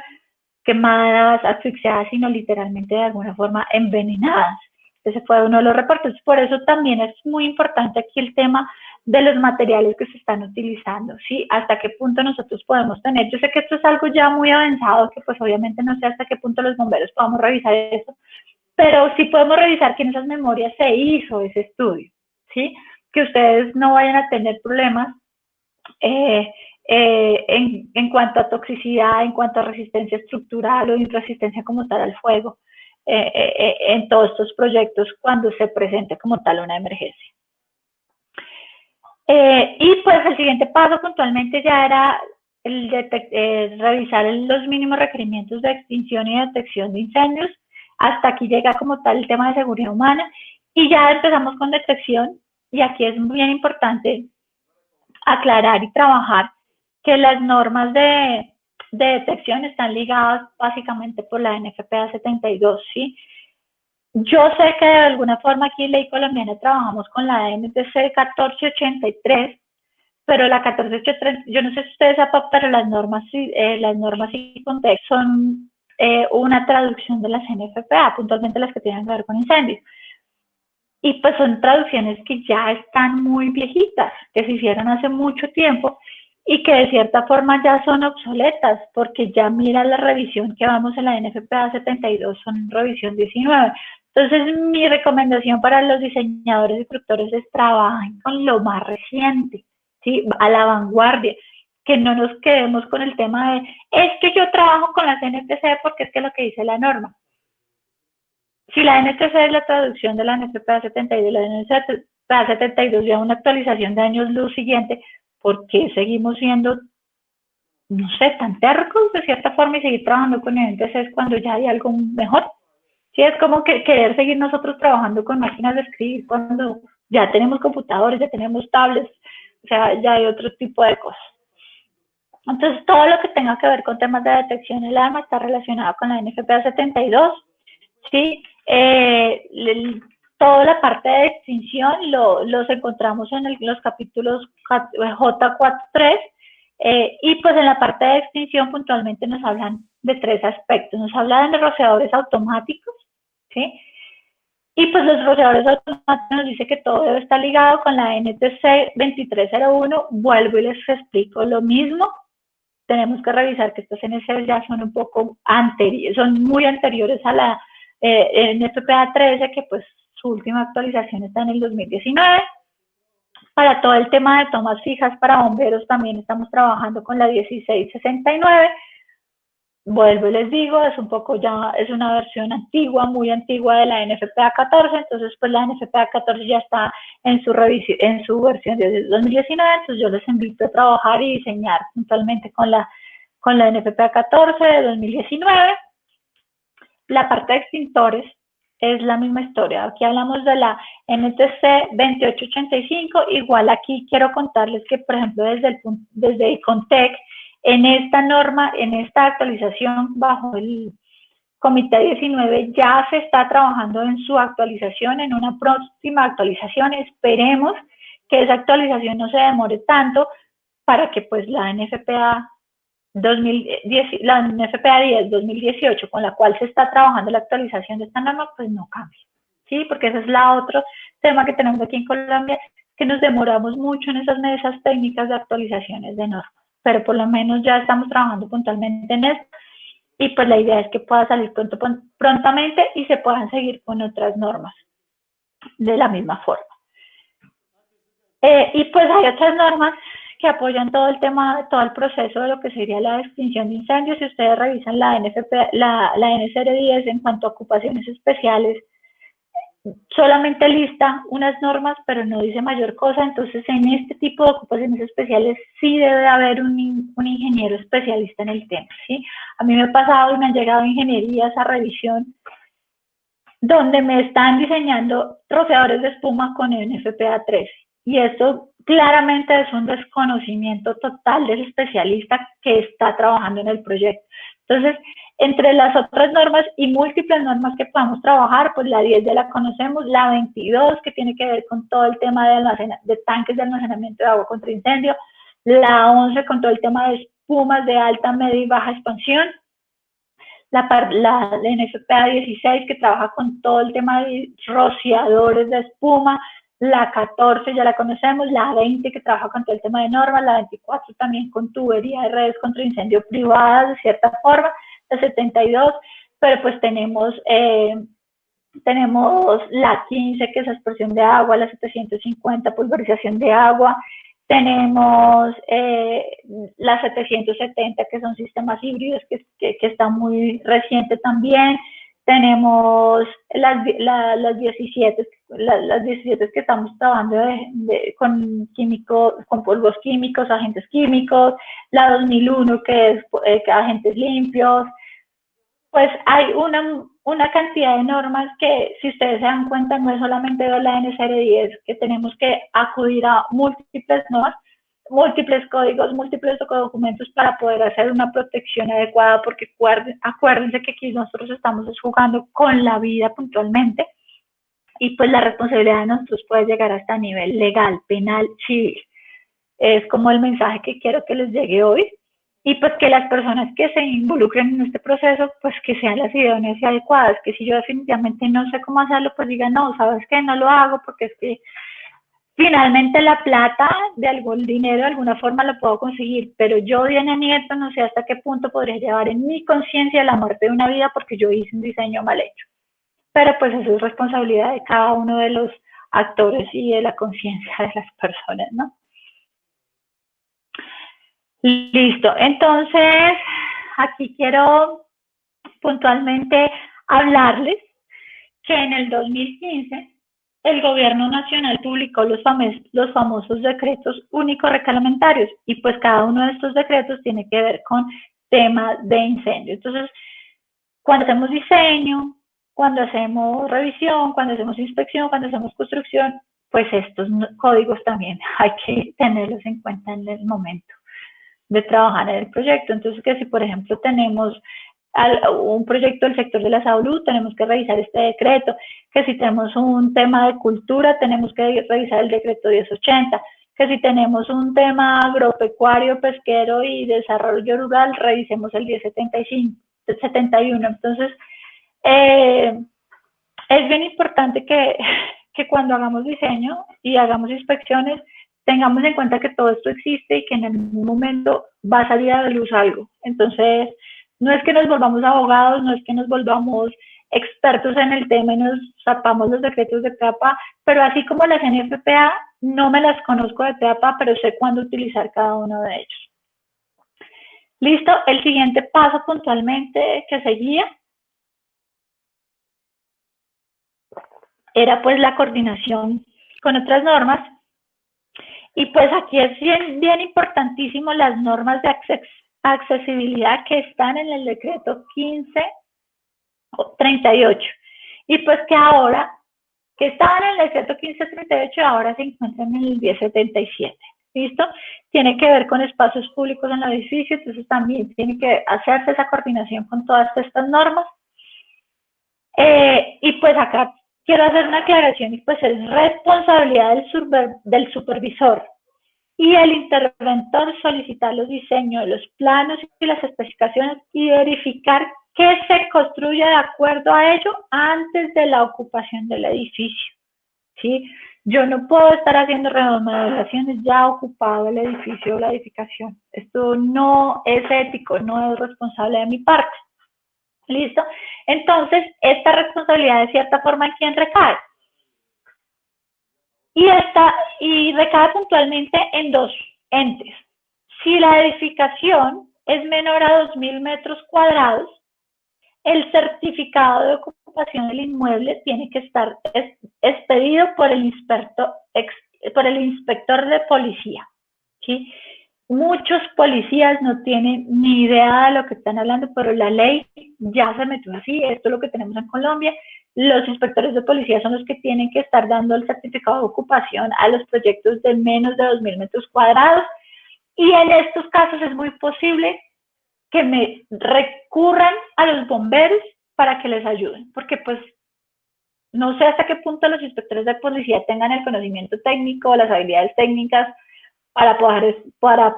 quemadas, asfixiadas, sino literalmente de alguna forma envenenadas. Ese fue uno de los reportes. Por eso también es muy importante aquí el tema de los materiales que se están utilizando, ¿sí? Hasta qué punto nosotros podemos tener. Yo sé que esto es algo ya muy avanzado, que pues obviamente no sé hasta qué punto los bomberos podamos revisar eso, pero sí podemos revisar que en esas memorias se hizo ese estudio, ¿sí? Que ustedes no vayan a tener problemas en cuanto a toxicidad, en cuanto a resistencia estructural o resistencia como tal al fuego, en todos estos proyectos cuando se presente como tal una emergencia. Y pues el siguiente paso puntualmente ya era revisar los mínimos requerimientos de extinción y detección de incendios. Hasta aquí llega como tal el tema de seguridad humana y ya empezamos con detección, y aquí es bien importante aclarar y trabajar que las normas de detección están ligadas básicamente por la NFPA 72, ¿sí? Yo sé que de alguna forma aquí en Ley Colombiana trabajamos con la NTC 1483, pero la 1483, yo no sé si ustedes sepan, pero las normas y contexto son una traducción de las NFPA, puntualmente las que tienen que ver con incendios. Y pues son traducciones que ya están muy viejitas, que se hicieron hace mucho tiempo y que de cierta forma ya son obsoletas, porque ya mira la revisión que vamos en la NFPA 72, son revisión 19. Entonces mi recomendación para los diseñadores y productores es trabajen con lo más reciente, ¿sí? A la vanguardia, que no nos quedemos con el tema de, es que yo trabajo con las NTC porque es que lo que dice la norma. Si la NTC es la traducción de la NFPA 72, la NFPA 72 ya una actualización de años luz siguiente, ¿por qué seguimos siendo, no sé, tan tercos de cierta forma y seguir trabajando con NTC cuando ya hay algo mejor? Sí, es como que querer seguir nosotros trabajando con máquinas de escribir cuando ya tenemos computadores, ya tenemos tablets, o sea, ya hay otro tipo de cosas. Entonces, todo lo que tenga que ver con temas de detección del alarma está relacionado con la NFPA 72, ¿sí? Toda la parte de extinción los encontramos en los capítulos J43, y pues en la parte de extinción puntualmente nos hablan de 3 aspectos. Nos hablan de rociadores automáticos, ¿sí? Y pues los rociadores automáticos nos dice que todo debe estar ligado con la NTC 2301. Vuelvo y les explico lo mismo. Tenemos que revisar que estos NC ya son un poco anteriores, son muy anteriores a la NFPA 13, que pues su última actualización está en el 2019. Para todo el tema de tomas fijas para bomberos también estamos trabajando con la 1669. Vuelvo y les digo, es un poco ya, es una versión antigua, muy antigua de la NFPA 14, entonces pues la NFPA 14 ya está en su revisión, en su versión de 2019, entonces yo les invito a trabajar y diseñar puntualmente con la NFPA 14 de 2019. La parte de extintores es la misma historia. Aquí hablamos de la NTC 2885. Igual aquí quiero contarles que, por ejemplo, desde Icontec, en esta norma, en esta actualización bajo el Comité 19, ya se está trabajando en su actualización, en una próxima actualización. Esperemos que esa actualización no se demore tanto para que pues la NFPA 10 2018, con la cual se está trabajando la actualización de esta norma, pues no cambie, ¿sí? Porque ese es la otro tema que tenemos aquí en Colombia, que nos demoramos mucho en esas mesas técnicas de actualizaciones de normas, pero por lo menos ya estamos trabajando puntualmente en esto, y pues la idea es que pueda salir prontamente y se puedan seguir con otras normas de la misma forma. Y pues hay otras normas que apoyan todo el tema, todo el proceso de lo que sería la extinción de incendios. Si ustedes revisan la NCR 10 en cuanto a ocupaciones especiales, solamente lista unas normas, pero no dice mayor cosa. Entonces, en este tipo de ocupaciones especiales sí debe haber un ingeniero especialista en el tema, ¿sí? A mí me ha pasado y me han llegado ingenierías a revisión donde me están diseñando rociadores de espuma con NFPA 13. Y esto claramente es un desconocimiento total del especialista que está trabajando en el proyecto. Entonces, entre las otras normas y múltiples normas que podamos trabajar, pues la 10 ya la conocemos, la 22 que tiene que ver con todo el tema de tanques de almacenamiento de agua contra incendio, la 11 con todo el tema de espumas de alta, media y baja expansión, la NFPA 16 que trabaja con todo el tema de rociadores de espuma, la 14 ya la conocemos, la 20 que trabaja con todo el tema de normas, la 24 también con tubería de redes contra incendio privadas de cierta forma, la 72, pero pues tenemos la 15 que es aspersión de agua, la 750 pulverización de agua, tenemos las 770 que son sistemas híbridos que está muy reciente también, tenemos las 17 que estamos trabajando con polvos químicos, agentes químicos, la 2001 que es agentes limpios. Pues hay una cantidad de normas que, si ustedes se dan cuenta, no es solamente de la NCR10, que tenemos que acudir a múltiples normas, múltiples códigos, múltiples documentos para poder hacer una protección adecuada, porque acuérdense que aquí nosotros estamos jugando con la vida puntualmente, y pues la responsabilidad de nosotros puede llegar hasta nivel legal, penal, civil. Es como el mensaje que quiero que les llegue hoy. Y pues que las personas que se involucren en este proceso, pues que sean las idóneas y adecuadas, que si yo definitivamente no sé cómo hacerlo, pues digan, no, ¿sabes qué? No lo hago porque es que finalmente la plata, el dinero de alguna forma lo puedo conseguir, pero yo, Diana Nieto, no sé hasta qué punto podría llevar en mi conciencia la muerte de una vida porque yo hice un diseño mal hecho. Pero pues eso es responsabilidad de cada uno de los actores y de la conciencia de las personas, ¿no? Listo, entonces aquí quiero puntualmente hablarles que en el 2015 el gobierno nacional publicó los famosos decretos únicos reglamentarios y pues cada uno de estos decretos tiene que ver con temas de incendio. Entonces, cuando hacemos diseño, cuando hacemos revisión, cuando hacemos inspección, cuando hacemos construcción, pues estos códigos también hay que tenerlos en cuenta en el momento de trabajar en el proyecto. Entonces, que si por ejemplo tenemos un proyecto del sector de la salud, tenemos que revisar este decreto, que si tenemos un tema de cultura, tenemos que revisar el decreto 1080, que si tenemos un tema agropecuario, pesquero y desarrollo rural, revisemos el 1071. Entonces, es bien importante que cuando hagamos diseño y hagamos inspecciones, tengamos en cuenta que todo esto existe y que en algún momento va a salir a la luz algo. Entonces, no es que nos volvamos abogados, no es que nos volvamos expertos en el tema y nos zapamos los decretos de TEAPA, pero así como las NFPA, no me las conozco de TEAPA, pero sé cuándo utilizar cada uno de ellos. Listo, el siguiente paso puntualmente que seguía era pues la coordinación con otras normas. Y pues aquí es bien importantísimo las normas de accesibilidad que están en el decreto 1538. Y pues que ahora, que estaban en el decreto 1538, ahora se encuentran en el 1077. ¿Listo? Tiene que ver con espacios públicos en el edificio, entonces también tiene que hacerse esa coordinación con todas estas normas. Y pues acá quiero hacer una aclaración y pues es responsabilidad del supervisor y el interventor solicitar los diseños, los planos y las especificaciones y verificar que se construya de acuerdo a ello antes de la ocupación del edificio, ¿sí? Yo no puedo estar haciendo remodelaciones ya ocupado el edificio o la edificación. Esto no es ético, no es responsable de mi parte. ¿Listo? Entonces, esta responsabilidad de cierta forma, ¿en quién recae? Y recae puntualmente en dos entes. Si la edificación es menor a 2.000 metros cuadrados, el certificado de ocupación del inmueble tiene que estar expedido por el inspector de policía, ¿sí? muchos policías no tienen ni idea de lo que están hablando, pero la ley ya se metió así, esto es lo que tenemos en Colombia. Los inspectores de policía son los que tienen que estar dando el certificado de ocupación a los proyectos de menos de 2.000 metros cuadrados, y en estos casos es muy posible que me recurran a los bomberos para que les ayuden, porque pues no sé hasta qué punto los inspectores de policía tengan el conocimiento técnico, las habilidades técnicas para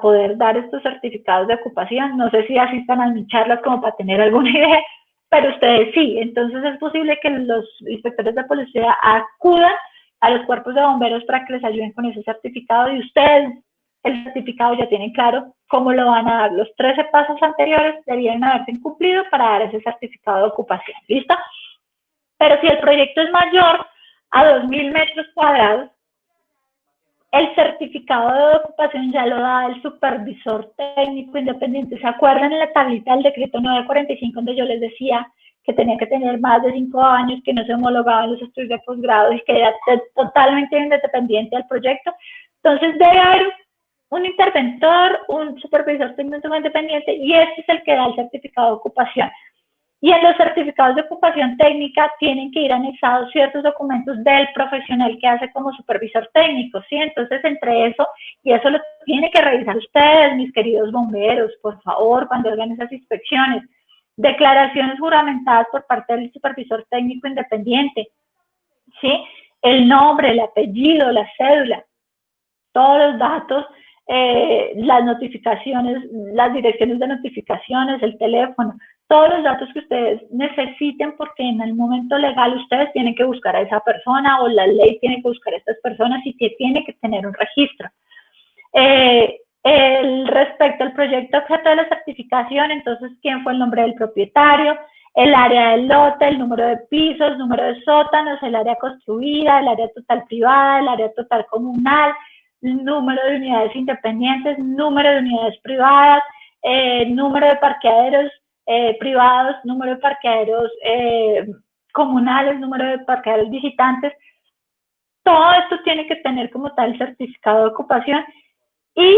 poder dar estos certificados de ocupación. No sé si asistan a mis charlas como para tener alguna idea, pero ustedes sí. Entonces es posible que los inspectores de policía acudan a los cuerpos de bomberos para que les ayuden con ese certificado, y ustedes el certificado ya tienen claro cómo lo van a dar. Los 13 pasos anteriores debían haberse cumplido para dar ese certificado de ocupación. ¿Listo? Pero si el proyecto es mayor a 2.000 metros cuadrados, el certificado de ocupación ya lo da el supervisor técnico independiente. ¿Se acuerdan en la tablita del decreto 945 donde yo les decía que tenía que tener más de 5 años, que no se homologaban los estudios de posgrado y que era totalmente independiente del proyecto? Entonces debe haber un interventor, un supervisor técnico independiente, y este es el que da el certificado de ocupación. Y en los certificados de ocupación técnica tienen que ir anexados ciertos documentos del profesional que hace como supervisor técnico, ¿sí? Entonces, entre eso, y eso lo tienen que revisar ustedes, mis queridos bomberos, por favor, cuando hagan esas inspecciones. Declaraciones juramentadas por parte del supervisor técnico independiente, ¿sí? El nombre, el apellido, la cédula, todos los datos, las notificaciones, las direcciones de notificaciones, el teléfono, todos los datos que ustedes necesiten, porque en el momento legal ustedes tienen que buscar a esa persona, o la ley tiene que buscar a estas personas, y que tiene que tener un registro. Respecto al proyecto objeto de la certificación, entonces, ¿quién fue el nombre del propietario? El área del lote, el número de pisos, número de sótanos, el área construida, el área total privada, el área total comunal, número de unidades independientes, número de unidades privadas, número de parqueaderos privados, número de parqueaderos comunales, número de parqueaderos visitantes. Todo esto tiene que tener como tal certificado de ocupación. Y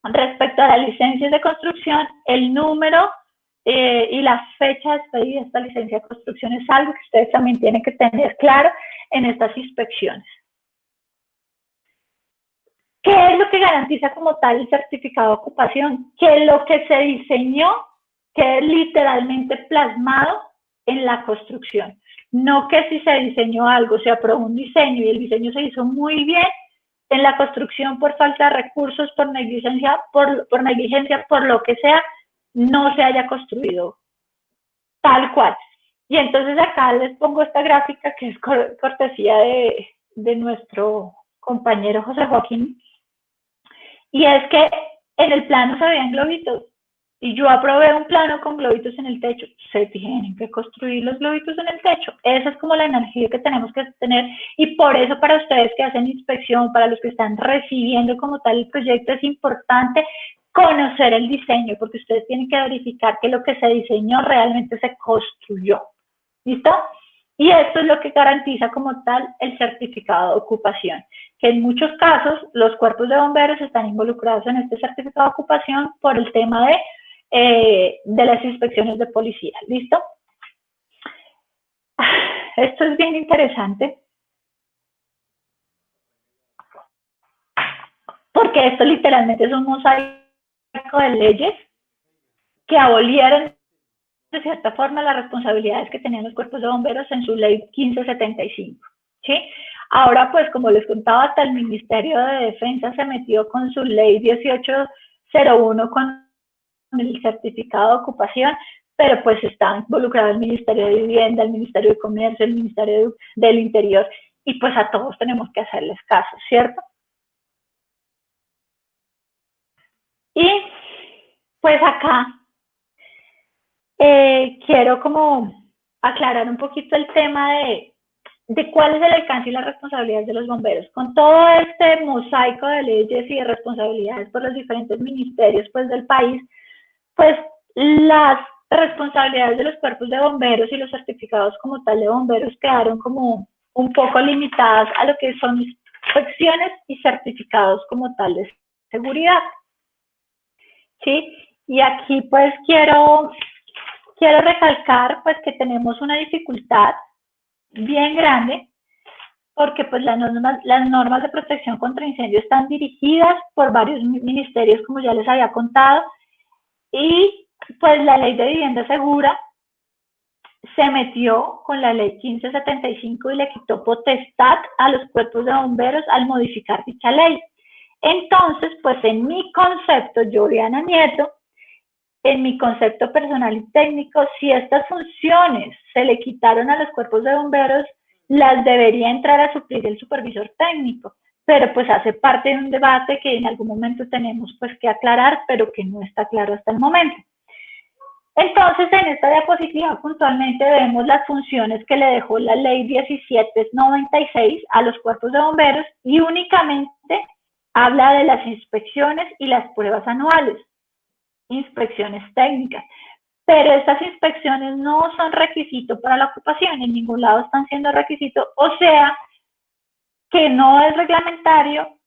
respecto a las licencias de construcción, el número y la fecha de expedida de esta licencia de construcción es algo que ustedes también tienen que tener claro en estas inspecciones. ¿Qué es lo que garantiza como tal el certificado de ocupación? Que lo que se diseñó quede literalmente plasmado en la construcción. No que si se diseñó algo, se aprobó un diseño y el diseño se hizo muy bien, en la construcción por falta de recursos, por negligencia, por lo que sea, no se haya construido tal cual. Y entonces acá les pongo esta gráfica que es cortesía de nuestro compañero José Joaquín, y es que en el plano se veían globitos, y yo aprobé un plano con globitos en el techo. Se tienen que construir los globitos en el techo. Esa es como la energía que tenemos que tener, y por eso para ustedes que hacen inspección, para los que están recibiendo como tal el proyecto, es importante conocer el diseño, porque ustedes tienen que verificar que lo que se diseñó realmente se construyó. ¿Listo? Y esto es lo que garantiza como tal el certificado de ocupación, que en muchos casos los cuerpos de bomberos están involucrados en este certificado de ocupación por el tema de las inspecciones de policía. ¿Listo? Esto es bien interesante, porque esto literalmente es un mosaico de leyes que abolieron de cierta forma las responsabilidades que tenían los cuerpos de bomberos en su ley 1575, ¿sí? Ahora, pues, como les contaba, hasta el Ministerio de Defensa se metió con su ley 1801 con el certificado de ocupación, pero pues está involucrado el Ministerio de Vivienda, el Ministerio de Comercio, el Ministerio del Interior, y pues a todos tenemos que hacerles caso, ¿cierto? Y pues acá quiero como aclarar un poquito el tema de cuál es el alcance y las responsabilidades de los bomberos. Con todo este mosaico de leyes y de responsabilidades por los diferentes ministerios pues, del país, pues las responsabilidades de los cuerpos de bomberos y los certificados como tal de bomberos quedaron como un poco limitadas a lo que son inspecciones y certificados como tal de seguridad. ¿sí? Y aquí pues quiero recalcar pues que tenemos una dificultad bien grande porque pues las normas de protección contra incendio están dirigidas por varios ministerios, como ya les había contado, y pues la ley de vivienda segura se metió con la ley 1575 y le quitó potestad a los cuerpos de bomberos al modificar dicha ley. Entonces, pues en mi concepto, yo, Diana Nieto, en mi concepto personal y técnico, si estas funciones se le quitaron a los cuerpos de bomberos, las debería entrar a suplir el supervisor técnico, pero pues hace parte de un debate que en algún momento tenemos pues que aclarar, pero que no está claro hasta el momento. Entonces, en esta diapositiva puntualmente vemos las funciones que le dejó la ley 1796 a los cuerpos de bomberos y únicamente habla de las inspecciones y las pruebas anuales, inspecciones técnicas. Pero estas inspecciones no son requisito para la ocupación, en ningún lado están siendo requisito, o sea, que no es reglamentario,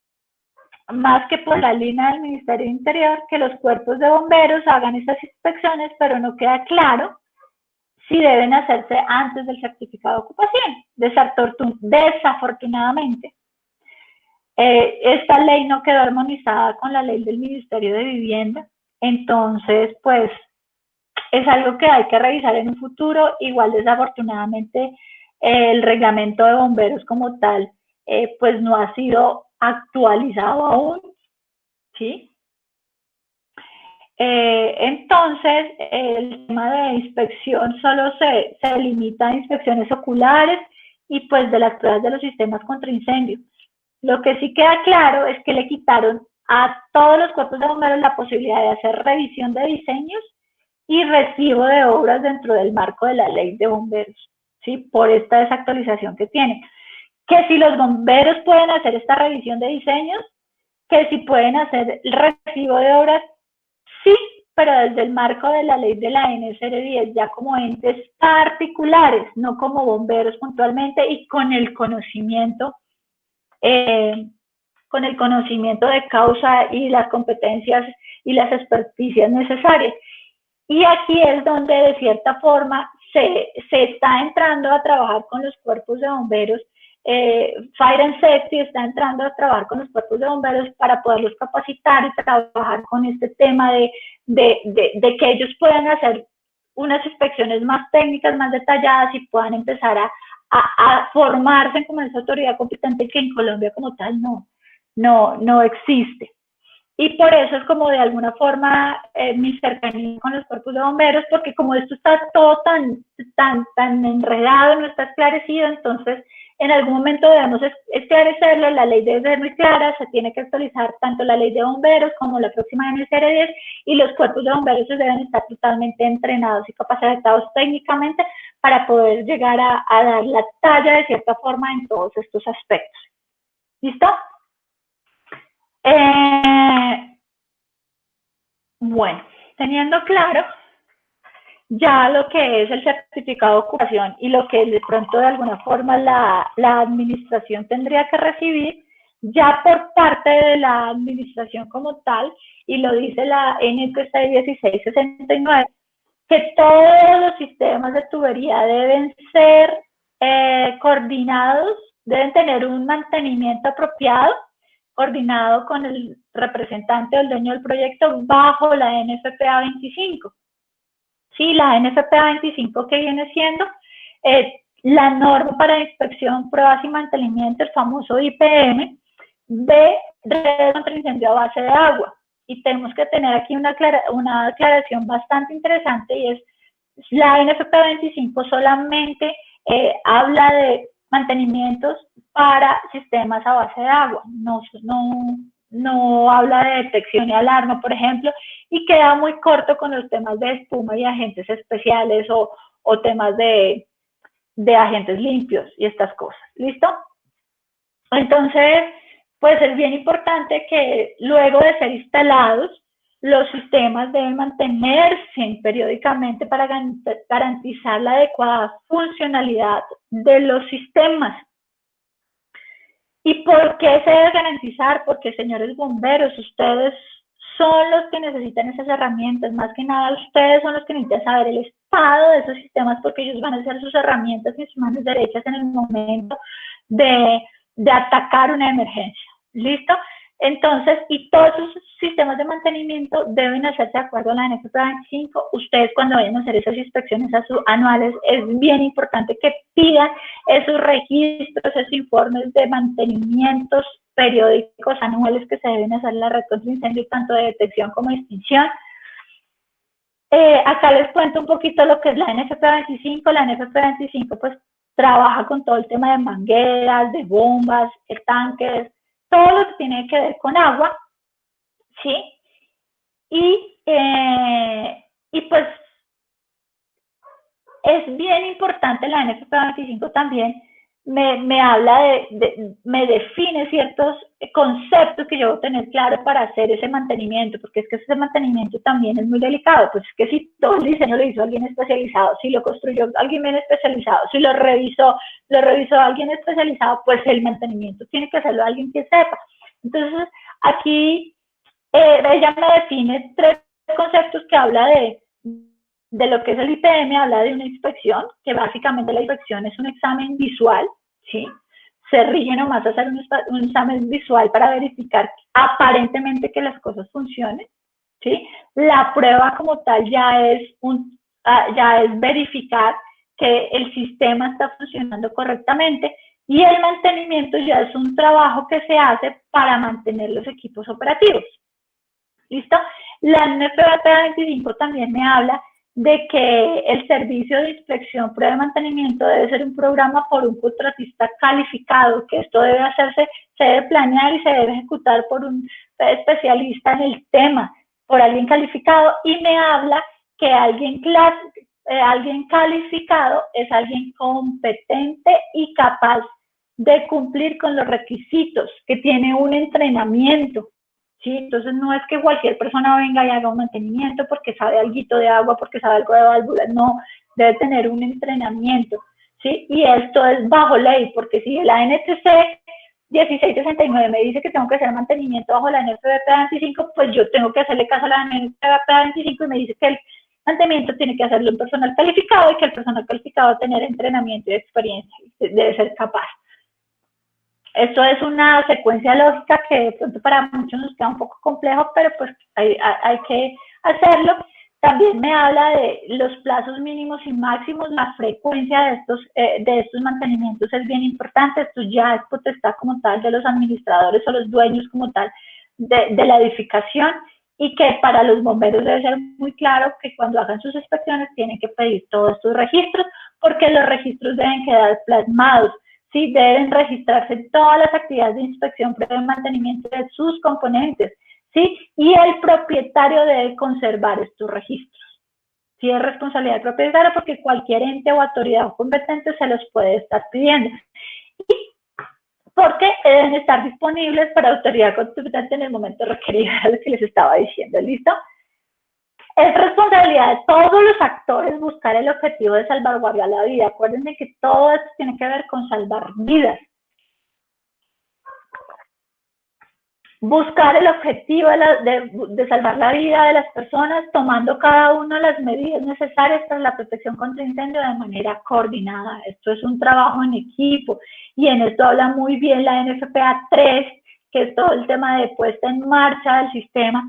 más que por la línea del Ministerio del Interior, que los cuerpos de bomberos hagan estas inspecciones, pero no queda claro si deben hacerse antes del certificado de ocupación. Desafortunadamente, esta ley no quedó armonizada con la ley del Ministerio de Vivienda, entonces, pues, es algo que hay que revisar en un futuro. Igual, desafortunadamente, el reglamento de bomberos como tal, pues no ha sido actualizado aún, ¿sí? Entonces, el tema de inspección solo se limita a inspecciones oculares y pues de las pruebas de los sistemas contra incendio. Lo que sí queda claro es que le quitaron a todos los cuerpos de bomberos la posibilidad de hacer revisión de diseños y recibo de obras dentro del marco de la ley de bomberos, ¿sí? Por esta desactualización que tiene. Que si los bomberos pueden hacer esta revisión de diseños, que si pueden hacer el recibo de obras, sí, pero desde el marco de la ley de la NSR 10, ya como entes particulares, no como bomberos puntualmente y con el conocimiento de causa y las competencias y las experticias necesarias. Y aquí es donde de cierta forma se está entrando a trabajar con los cuerpos de bomberos. Fire and Safety está entrando a trabajar con los cuerpos de bomberos para poderlos capacitar y trabajar con este tema de que ellos puedan hacer unas inspecciones más técnicas, más detalladas y puedan empezar a formarse como esa autoridad competente que en Colombia como tal no existe. Y por eso es como de alguna forma mi cercanía con los cuerpos de bomberos, porque como esto está todo tan enredado, no está esclarecido, entonces en algún momento debemos esclarecerlo. La ley debe ser muy clara, se tiene que actualizar tanto la ley de bomberos como la próxima NSR 10, y los cuerpos de bomberos deben estar totalmente entrenados y capacitados técnicamente para poder llegar a dar la talla de cierta forma en todos estos aspectos. ¿Listo? Bueno, teniendo claro ya lo que es el certificado de ocupación y lo que de pronto de alguna forma la administración tendría que recibir, ya por parte de la administración como tal, y lo dice la NTC 1669, que todos los sistemas de tubería deben ser coordinados, deben tener un mantenimiento apropiado, coordinado con el representante o el dueño del proyecto bajo la NFPA 25. Sí, la NFPA 25 que viene siendo la norma para inspección, pruebas y mantenimiento, el famoso IPM, de redes contra incendio a base de agua. Y tenemos que tener aquí una aclaración bastante interesante, y es la NFPA 25 solamente habla de mantenimientos para sistemas a base de agua, no habla de detección y alarma, por ejemplo, y queda muy corto con los temas de espuma y agentes especiales o temas de agentes limpios y estas cosas. ¿Listo? Entonces, pues es bien importante que luego de ser instalados, los sistemas deben mantenerse periódicamente para garantizar la adecuada funcionalidad de los sistemas. ¿Y por qué se debe garantizar? Porque, señores bomberos, ustedes son los que necesitan esas herramientas, más que nada ustedes son los que necesitan saber el estado de esos sistemas, porque ellos van a ser sus herramientas y sus manos derechas en el momento de atacar una emergencia. ¿Listo? Entonces, y todos esos sistemas de mantenimiento deben hacerse de acuerdo a la NFPA 25. Ustedes cuando vayan a hacer esas inspecciones anuales, es bien importante que pidan esos registros, esos informes de mantenimientos periódicos anuales que se deben hacer en la red contra incendios, tanto de detección como de extinción. Acá les cuento un poquito lo que es la NFPA 25. La NFPA 25 pues trabaja con todo el tema de mangueras, de bombas, de tanques, todo lo que tiene que ver con agua, ¿sí? Y pues es bien importante la NFPA 25 también, me habla me define ciertos conceptos que yo voy a tener claro para hacer ese mantenimiento, porque es que ese mantenimiento también es muy delicado, pues es que si todo el diseño lo hizo alguien especializado, si lo construyó alguien bien especializado, si lo revisó alguien especializado, pues el mantenimiento tiene que hacerlo alguien que sepa. Entonces, aquí ella me define 3 conceptos que habla de lo que es el IPM, habla de una inspección, que básicamente la inspección es un examen visual, ¿sí? Se rige nomás a hacer un examen visual para verificar aparentemente que las cosas funcionen, ¿sí? La prueba como tal ya es verificar que el sistema está funcionando correctamente, y el mantenimiento ya es un trabajo que se hace para mantener los equipos operativos. ¿Listo? La NFPA 25 también me habla de que el servicio de inspección, prueba y mantenimiento debe ser un programa por un contratista calificado, que esto debe hacerse, se debe planear y se debe ejecutar por un especialista en el tema, por alguien calificado, y me habla que alguien calificado es alguien competente y capaz de cumplir con los requisitos, que tiene un entrenamiento. ¿Sí? Entonces no es que cualquier persona venga y haga un mantenimiento porque sabe algo de agua, porque sabe algo de válvulas, no, debe tener un entrenamiento, ¿sí? Y esto es bajo ley, porque si la NTC 1669 me dice que tengo que hacer mantenimiento bajo la NFPA 25, pues yo tengo que hacerle caso a la NFPA 25 y me dice que el mantenimiento tiene que hacerlo un personal calificado y que el personal calificado debe tener entrenamiento y experiencia, debe ser capaz. Esto es una secuencia lógica que de pronto para muchos nos queda un poco complejo, pero pues hay que hacerlo. También me habla de los plazos mínimos y máximos, la frecuencia de estos mantenimientos es bien importante. Esto ya es potestad como tal de los administradores o los dueños como tal de la edificación, y que para los bomberos debe ser muy claro que cuando hagan sus inspecciones tienen que pedir todos estos registros, porque los registros deben quedar plasmados. Sí, deben registrarse todas las actividades de inspección, prueba y mantenimiento de sus componentes, ¿sí? Y el propietario debe conservar estos registros. Sí, es responsabilidad del propietario porque cualquier ente o autoridad competente se los puede estar pidiendo. Y porque deben estar disponibles para autoridad competente en el momento requerido, lo que les estaba diciendo, ¿listo? Es responsabilidad de todos los actores buscar el objetivo de salvaguardar la vida. Acuérdense que todo esto tiene que ver con salvar vidas. Buscar el objetivo de salvar la vida de las personas, tomando cada uno las medidas necesarias para la protección contra incendio de manera coordinada. Esto es un trabajo en equipo, y en esto habla muy bien la NFPA 3, que es todo el tema de puesta en marcha del sistema.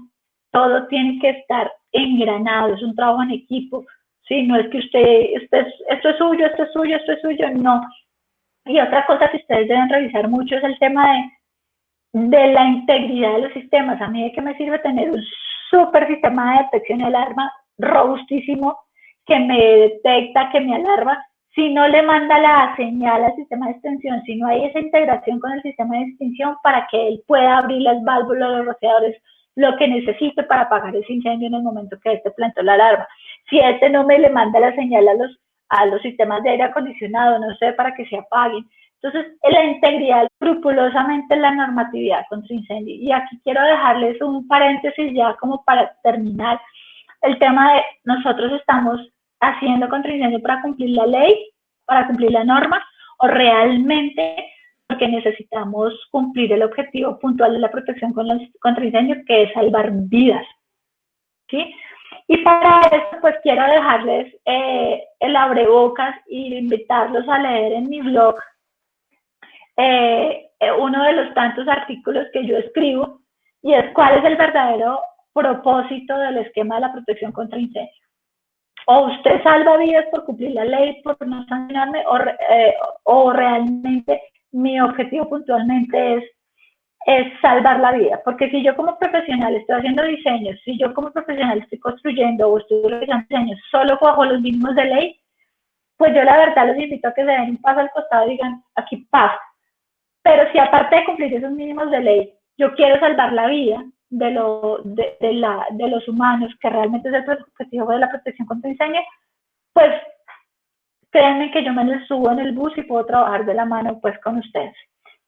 Todo tiene que estar engranado, es un trabajo en equipo, ¿sí? No es que esto es suyo, esto es suyo, esto es suyo, no. Y otra cosa que ustedes deben revisar mucho es el tema de la integridad de los sistemas. A mí de qué me sirve tener un súper sistema de detección y alarma robustísimo que me detecta, que me alarma, si no le manda la señal al sistema de extensión, si no hay esa integración con el sistema de extinción para que él pueda abrir las válvulas, los rociadores, lo que necesite para apagar ese incendio en el momento que plantó la alarma. Si no me le manda la señal a los sistemas de aire acondicionado, no sé, para que se apaguen. Entonces, la integridad escrupulosamente en la normatividad contra incendio. Y aquí quiero dejarles un paréntesis ya como para terminar. El tema de nosotros estamos haciendo contra incendio para cumplir la ley, para cumplir la norma, o realmente porque necesitamos cumplir el objetivo puntual de la protección contra incendios, que es salvar vidas, ¿sí? Y para eso, pues quiero dejarles el abrebocas y invitarlos a leer en mi blog uno de los tantos artículos que yo escribo, y es cuál es el verdadero propósito del esquema de la protección contra incendios. O usted salva vidas por cumplir la ley, por no sancionarme, o realmente mi objetivo puntualmente es salvar la vida. Porque si yo como profesional estoy haciendo diseños, si yo como profesional estoy construyendo o estoy realizando diseños solo bajo los mínimos de ley, pues yo la verdad los invito a que se den un paso al costado y digan, aquí pasa. Pero si aparte de cumplir esos mínimos de ley, yo quiero salvar la vida de los humanos, que realmente es el objetivo de la protección contra incendios, pues créanme que yo me les subo en el bus y puedo trabajar de la mano pues con ustedes.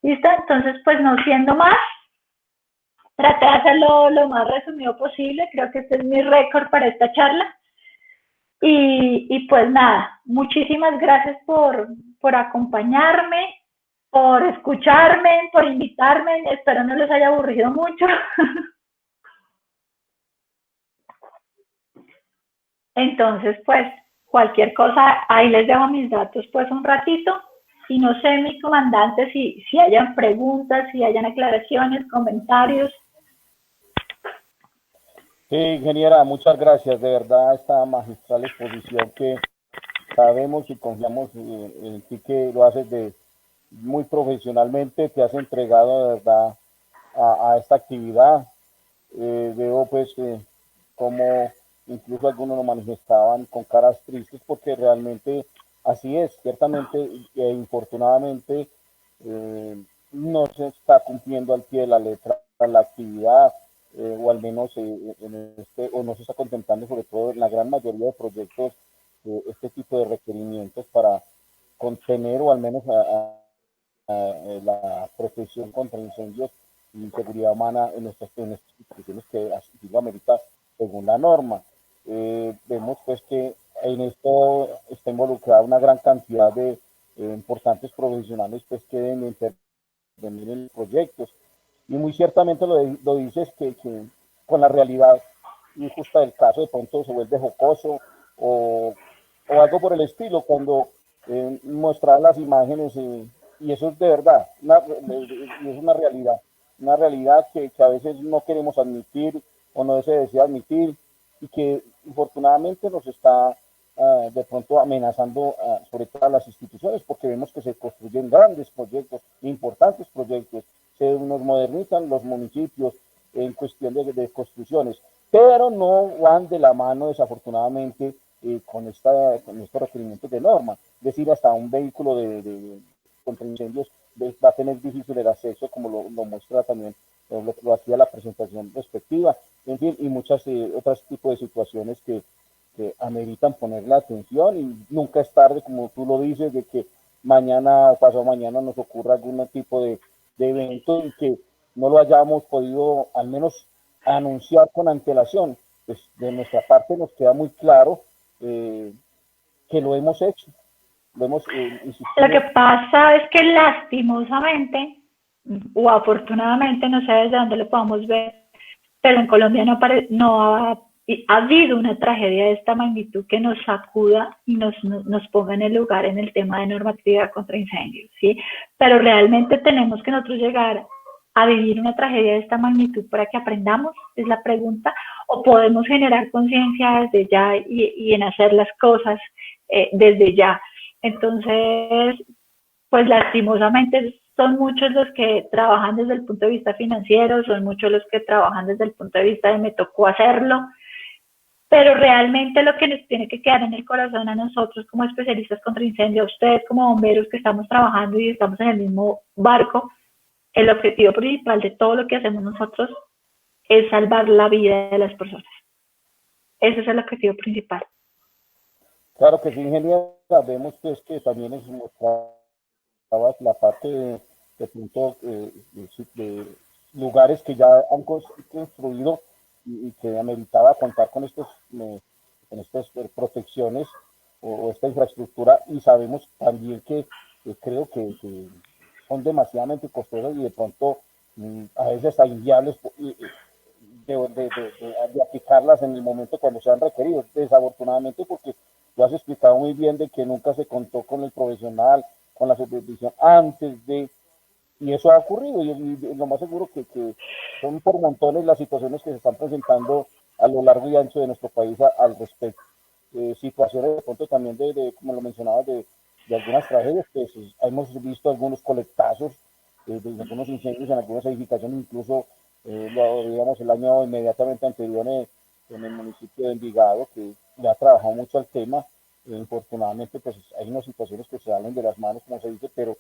¿Listo? Entonces, pues no siendo más, traté de hacerlo lo más resumido posible. Creo que este es mi récord para esta charla. Y pues nada, muchísimas gracias por acompañarme, por escucharme, por invitarme. Espero no les haya aburrido mucho. Entonces, pues, cualquier cosa, ahí les dejo mis datos pues un ratito. Y no sé, mi comandante, si hayan preguntas, si hayan aclaraciones, comentarios. Sí, ingeniera, muchas gracias. De verdad, esta magistral exposición que sabemos y confiamos en ti, que lo haces muy profesionalmente, te has entregado de verdad a esta actividad. Veo pues como incluso algunos lo manifestaban con caras tristes, porque realmente así es, ciertamente infortunadamente no se está cumpliendo al pie de la letra la actividad, o al menos o no se está contemplando, sobre todo en la gran mayoría de proyectos, este tipo de requerimientos para contener o al menos la protección contra incendios y seguridad humana en nuestras instituciones, que así lo amerita según la norma. Vemos pues que en esto está involucrada una gran cantidad de importantes profesionales pues que deben intervenir en proyectos, y muy ciertamente lo dices que con la realidad y justa del caso de pronto se vuelve jocoso o algo por el estilo cuando mostrar las imágenes, y eso es de verdad, es una realidad que a veces no queremos admitir o no se desea admitir, y que infortunadamente nos está de pronto amenazando sobre todo a las instituciones, porque vemos que se construyen grandes proyectos, importantes proyectos, se nos modernizan los municipios en cuestión de construcciones, pero no van de la mano desafortunadamente con estos requerimientos de norma. Es decir, hasta un vehículo contra incendios va a tener difícil el acceso, como lo muestra también, lo hacía la presentación respectiva, en fin, y muchas otros tipos de situaciones que ameritan poner la atención, y nunca es tarde, como tú lo dices, de que mañana o pasado mañana nos ocurra algún tipo de evento y que no lo hayamos podido al menos anunciar con antelación. Pues de nuestra parte nos queda muy claro que lo hemos hecho. Lo que pasa es que lastimosamente, o afortunadamente, no sé desde dónde lo podamos ver, pero en Colombia no ha habido una tragedia de esta magnitud que nos sacuda y nos ponga en el lugar en el tema de normatividad contra incendios, ¿sí? Pero realmente tenemos que nosotros llegar a vivir una tragedia de esta magnitud para que aprendamos, es la pregunta, o podemos generar conciencia desde ya y en hacer las cosas desde ya. Entonces, pues lastimosamente son muchos los que trabajan desde el punto de vista financiero, son muchos los que trabajan desde el punto de vista de me tocó hacerlo, pero realmente lo que nos tiene que quedar en el corazón a nosotros como especialistas contra incendio, a ustedes como bomberos que estamos trabajando y estamos en el mismo barco, el objetivo principal de todo lo que hacemos nosotros es salvar la vida de las personas. Ese es el objetivo principal. Claro que sí, ingeniera. Vemos pues que también es mostraba la parte de punto de lugares que ya han construido y que ameritaba contar con estas protecciones o esta infraestructura, y sabemos también que creo que son demasiadamente costosas y de pronto a veces hasta inviables de aplicarlas en el momento cuando sean requeridos. Desafortunadamente, porque tú has explicado muy bien de que nunca se contó con el profesional, con la supervisión antes de, y eso ha ocurrido, y lo más seguro que son por montones las situaciones que se están presentando a lo largo y ancho de nuestro país al respecto. Situaciones de pronto también como lo mencionaba, de algunas tragedias, pues hemos visto algunos colectazos de algunos incendios en algunas edificaciones, incluso lo digamos el año inmediatamente anterior en el municipio de Envigado, que ya ha trabajado mucho el tema. Infortunadamente, pues hay unas situaciones que se salen de las manos, como se dice, pero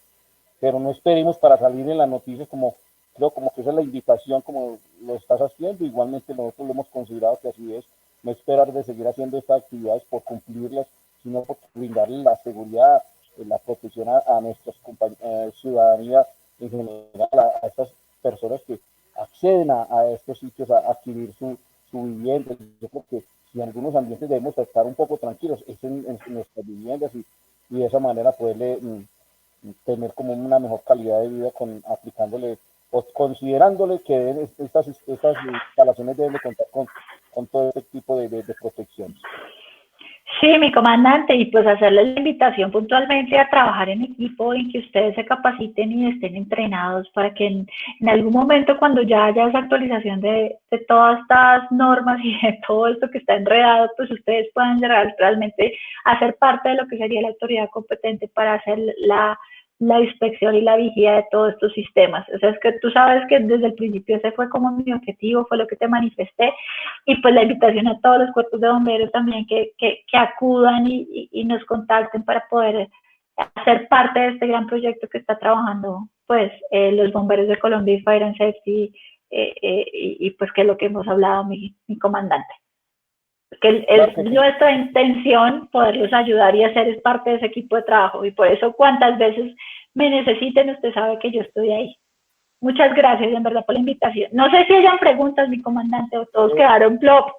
no esperemos para salir en las noticias creo como que esa es la invitación, como lo estás haciendo. Igualmente nosotros lo hemos considerado que así es, no esperar de seguir haciendo estas actividades por cumplirlas, sino por brindarle la seguridad, la protección a nuestra ciudadanía en general, a estas personas que acceden a estos sitios a adquirir su vivienda. Yo creo que si en algunos ambientes debemos estar un poco tranquilos, es en nuestras viviendas y de esa manera poderle tener como una mejor calidad de vida aplicándole o considerándole que estas instalaciones deben de contar con todo este tipo de protecciones. Sí, mi comandante, y pues hacerles la invitación puntualmente a trabajar en equipo, en que ustedes se capaciten y estén entrenados para que en algún momento cuando ya haya esa actualización de todas estas normas y de todo esto que está enredado, pues ustedes puedan realmente hacer parte de lo que sería la autoridad competente para hacer la inspección y la vigía de todos estos sistemas. O sea, es que tú sabes que desde el principio ese fue como mi objetivo, fue lo que te manifesté, y pues la invitación a todos los cuerpos de bomberos también que acudan y nos contacten para poder hacer parte de este gran proyecto que está trabajando pues los bomberos de Colombia y Fire and Safety, y pues que es lo que hemos hablado mi comandante. Que es nuestra intención poderlos ayudar y hacer parte de ese equipo de trabajo, y por eso cuantas veces me necesiten, usted sabe que yo estoy ahí. Muchas gracias, en verdad, por la invitación. No sé si hayan preguntas, mi comandante, o todos quedaron plop.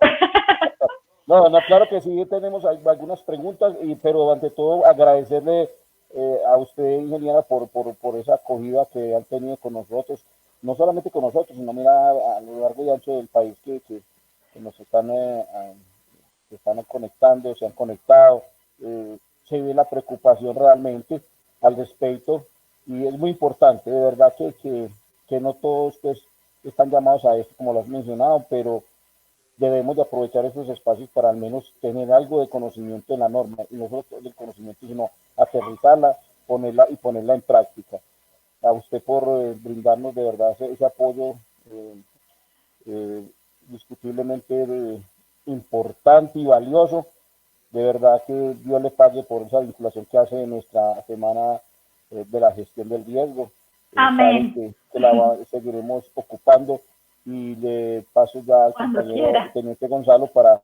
No, claro que sí, tenemos algunas preguntas, pero ante todo agradecerle a usted, ingeniera, por esa acogida que han tenido con nosotros, no solamente con nosotros, sino mira a lo largo y ancho del país que nos están conectando, se han conectado, se ve la preocupación realmente al respecto, y es muy importante, de verdad que no todos pues están llamados a esto, como lo has mencionado, pero debemos de aprovechar esos espacios para al menos tener algo de conocimiento en la norma, y no solo del conocimiento, sino aterrizarla, ponerla en práctica. A usted por brindarnos de verdad ese apoyo discutiblemente importante y valioso. De verdad que Dios le pague por esa vinculación que hace en nuestra semana de la gestión del riesgo. Amén. Sabe que la seguiremos ocupando, y le paso ya al compañero Teniente Gonzalo para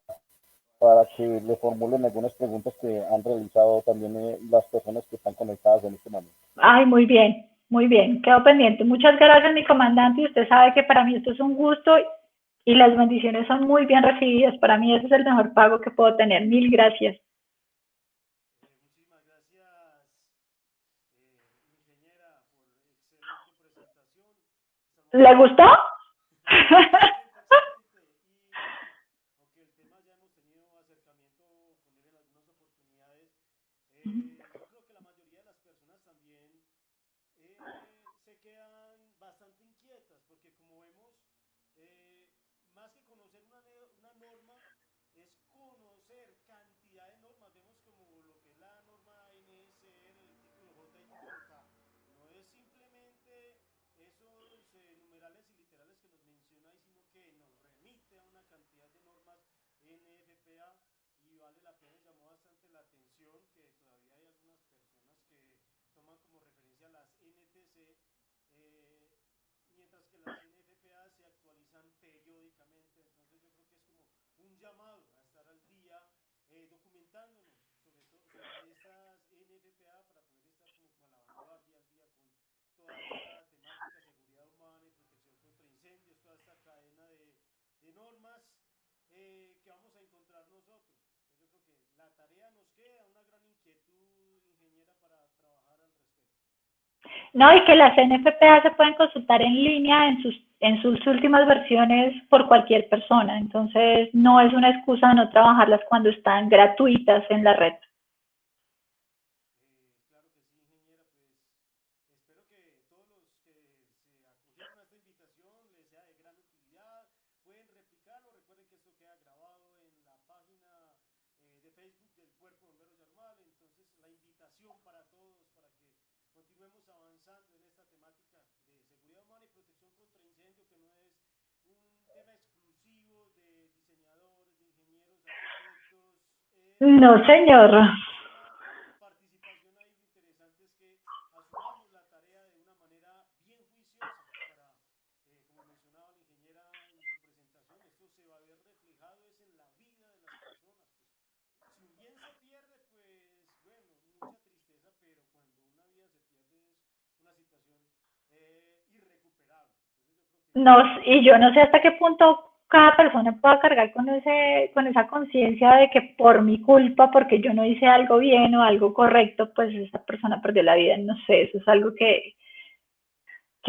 que le formulen algunas preguntas que han realizado también las personas que están conectadas en este momento. Ay, muy bien, quedo pendiente. Muchas gracias, mi comandante, y usted sabe que para mí esto es un gusto y las bendiciones son muy bien recibidas. Para mí ese es el mejor pago que puedo tener. Mil gracias. Muchísimas gracias, ingeniera, por excelente presentación. ¿Le gustó? Excelente. Y aunque el tema ya hemos tenido acercamiento con él en algunas oportunidades, yo creo que la mayoría de las personas también se quedan bastante inquietas, porque como vemos, más que conocer una norma, es conocer cantidad de normas. Vemos como lo que es la norma NSR, el título J y título K. No es simplemente esos numerales y literales que nos menciona ahí, sino que nos remite a una cantidad de normas NFPA, y vale la pena, llamó bastante la atención que todavía hay algunas personas que toman como referencia las NTC, mientras que las NFPA se actualizan periódicamente. Entonces yo creo que es como un llamado a estar al día, documentándonos sobre todo sobre estas NFPA, para poder estar como a la vanguardia, al día con toda esta temática, seguridad humana y protección contra incendios, toda esta cadena de normas que vamos a encontrar nosotros. Entonces yo creo que la tarea nos queda, una gran inquietud, ingeniera, para trabajar al respecto. No, y que las NFPA se pueden consultar en línea en sus últimas versiones por cualquier persona. Entonces, no es una excusa no trabajarlas cuando están gratuitas en la red. Claro que sí, ingeniera, pues espero que todos los que se acogieron a esta invitación les sea de gran utilidad. Pueden replicarlo, recuerden que esto queda grabado en la página de Facebook del Cuerpo de Bomberos Yarumal. Entonces, la invitación para todos para que continuemos avanzando en esta temática de seguridad humana y protección contra incendio, que no es un tema exclusivo de diseñadores, de ingenieros, arquitectos, No, señor. es una participación ahí lo interesante es que asumamos la tarea de una manera bien juiciosa para, como mencionaba la ingeniera en su presentación, esto se va a ver reflejado es en la vida de las personas. Pues, si un bien se pierde, pues bueno, mucha tristeza, pero cuando una vida se pierde es una situación irrecuperable. Entonces yo creo que No, y yo no sé hasta qué punto cada persona pueda cargar con esa conciencia de que por mi culpa, porque yo no hice algo bien o algo correcto, pues esa persona perdió la vida. No sé, eso es algo que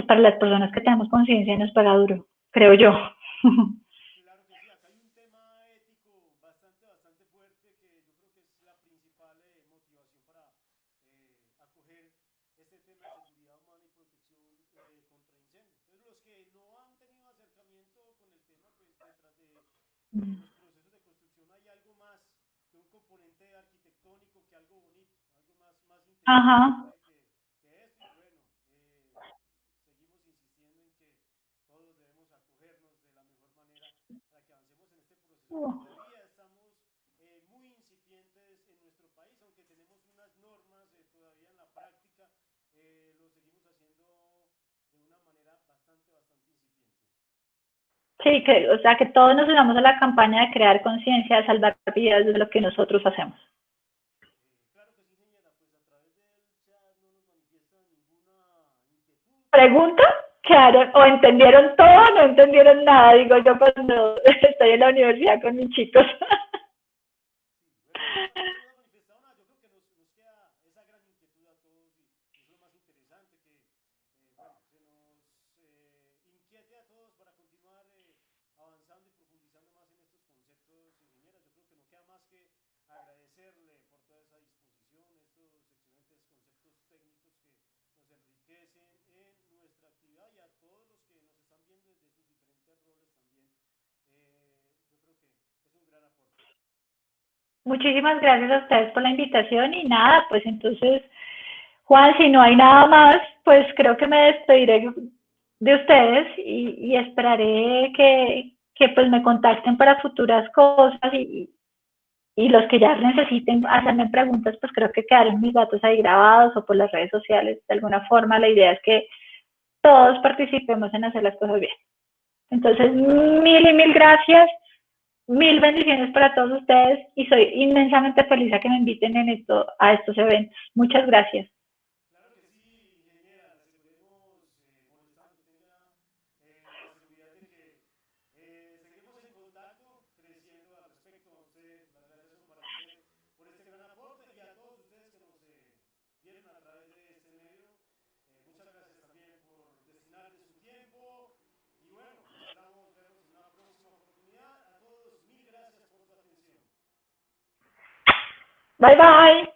para las personas que tenemos conciencia nos pega duro, creo yo. claro que sí, acá hay un tema ético bastante fuerte que yo creo que es la principal motivación para acoger este tema de seguridad humana y protección contra incendios. Entonces, los que no han tenido acercamiento con el tema, pues detrás de los procesos de construcción hay algo más que un componente arquitectónico, que algo bonito, algo más Ajá. interesante que esto. Y bueno, seguimos insistiendo en que todos debemos acogernos de la mejor manera para que avancemos en este proceso que todavía estamos muy incipientes en nuestro país, aunque tenemos unas normas todavía en la práctica, lo seguimos haciendo de una manera bastante incipiente. Sí, que, o sea, que todos nos unamos a la campaña de crear conciencia, de salvar vidas de lo que nosotros hacemos. Claro que sí, ingeniera, pues a través del chat no nos manifiesta ninguna inquietud. ¿Pregunta? Claro, o entendieron todo o no entendieron nada, digo yo cuando estoy en la universidad con mis chicos. Sí, bueno, no nos ha manifestado nada. Yo creo que nos queda esa gran inquietud a todos y eso es lo más interesante, que bueno, se nos inquiete a todos para continuar avanzando y profundizando más en estos conceptos, ingeniera. Yo creo que no queda más que agradecerle por toda esa disposición, estos excelentes conceptos técnicos que nos enriquecen en nuestra actividad, y a todos los que nos están viendo desde sus diferentes roles también. Yo creo que es un gran aporte. Muchísimas gracias a ustedes por la invitación y nada, pues entonces, Juan, si no hay nada más, pues creo que me despediré de ustedes y esperaré que pues me contacten para futuras cosas y los que ya necesiten hacerme preguntas, pues creo que quedarán mis datos ahí grabados o por las redes sociales. De alguna forma, la idea es que todos participemos en hacer las cosas bien. Entonces, mil y mil gracias, mil bendiciones para todos ustedes y soy inmensamente feliz a que me inviten a estos eventos. Muchas gracias. Claro que sí, ingeniera, le seguiremos molestando. Tenga la seguridad de que seguimos en contacto, creciendo al respecto. A usted, las gracias son para usted por este gran aporte, y a todos ustedes que nos vieron a través de este medio. Muchas gracias también por destinar de su tiempo. Y bueno, esperamos vernos en una próxima oportunidad. A todos, mil gracias por su atención. Bye bye.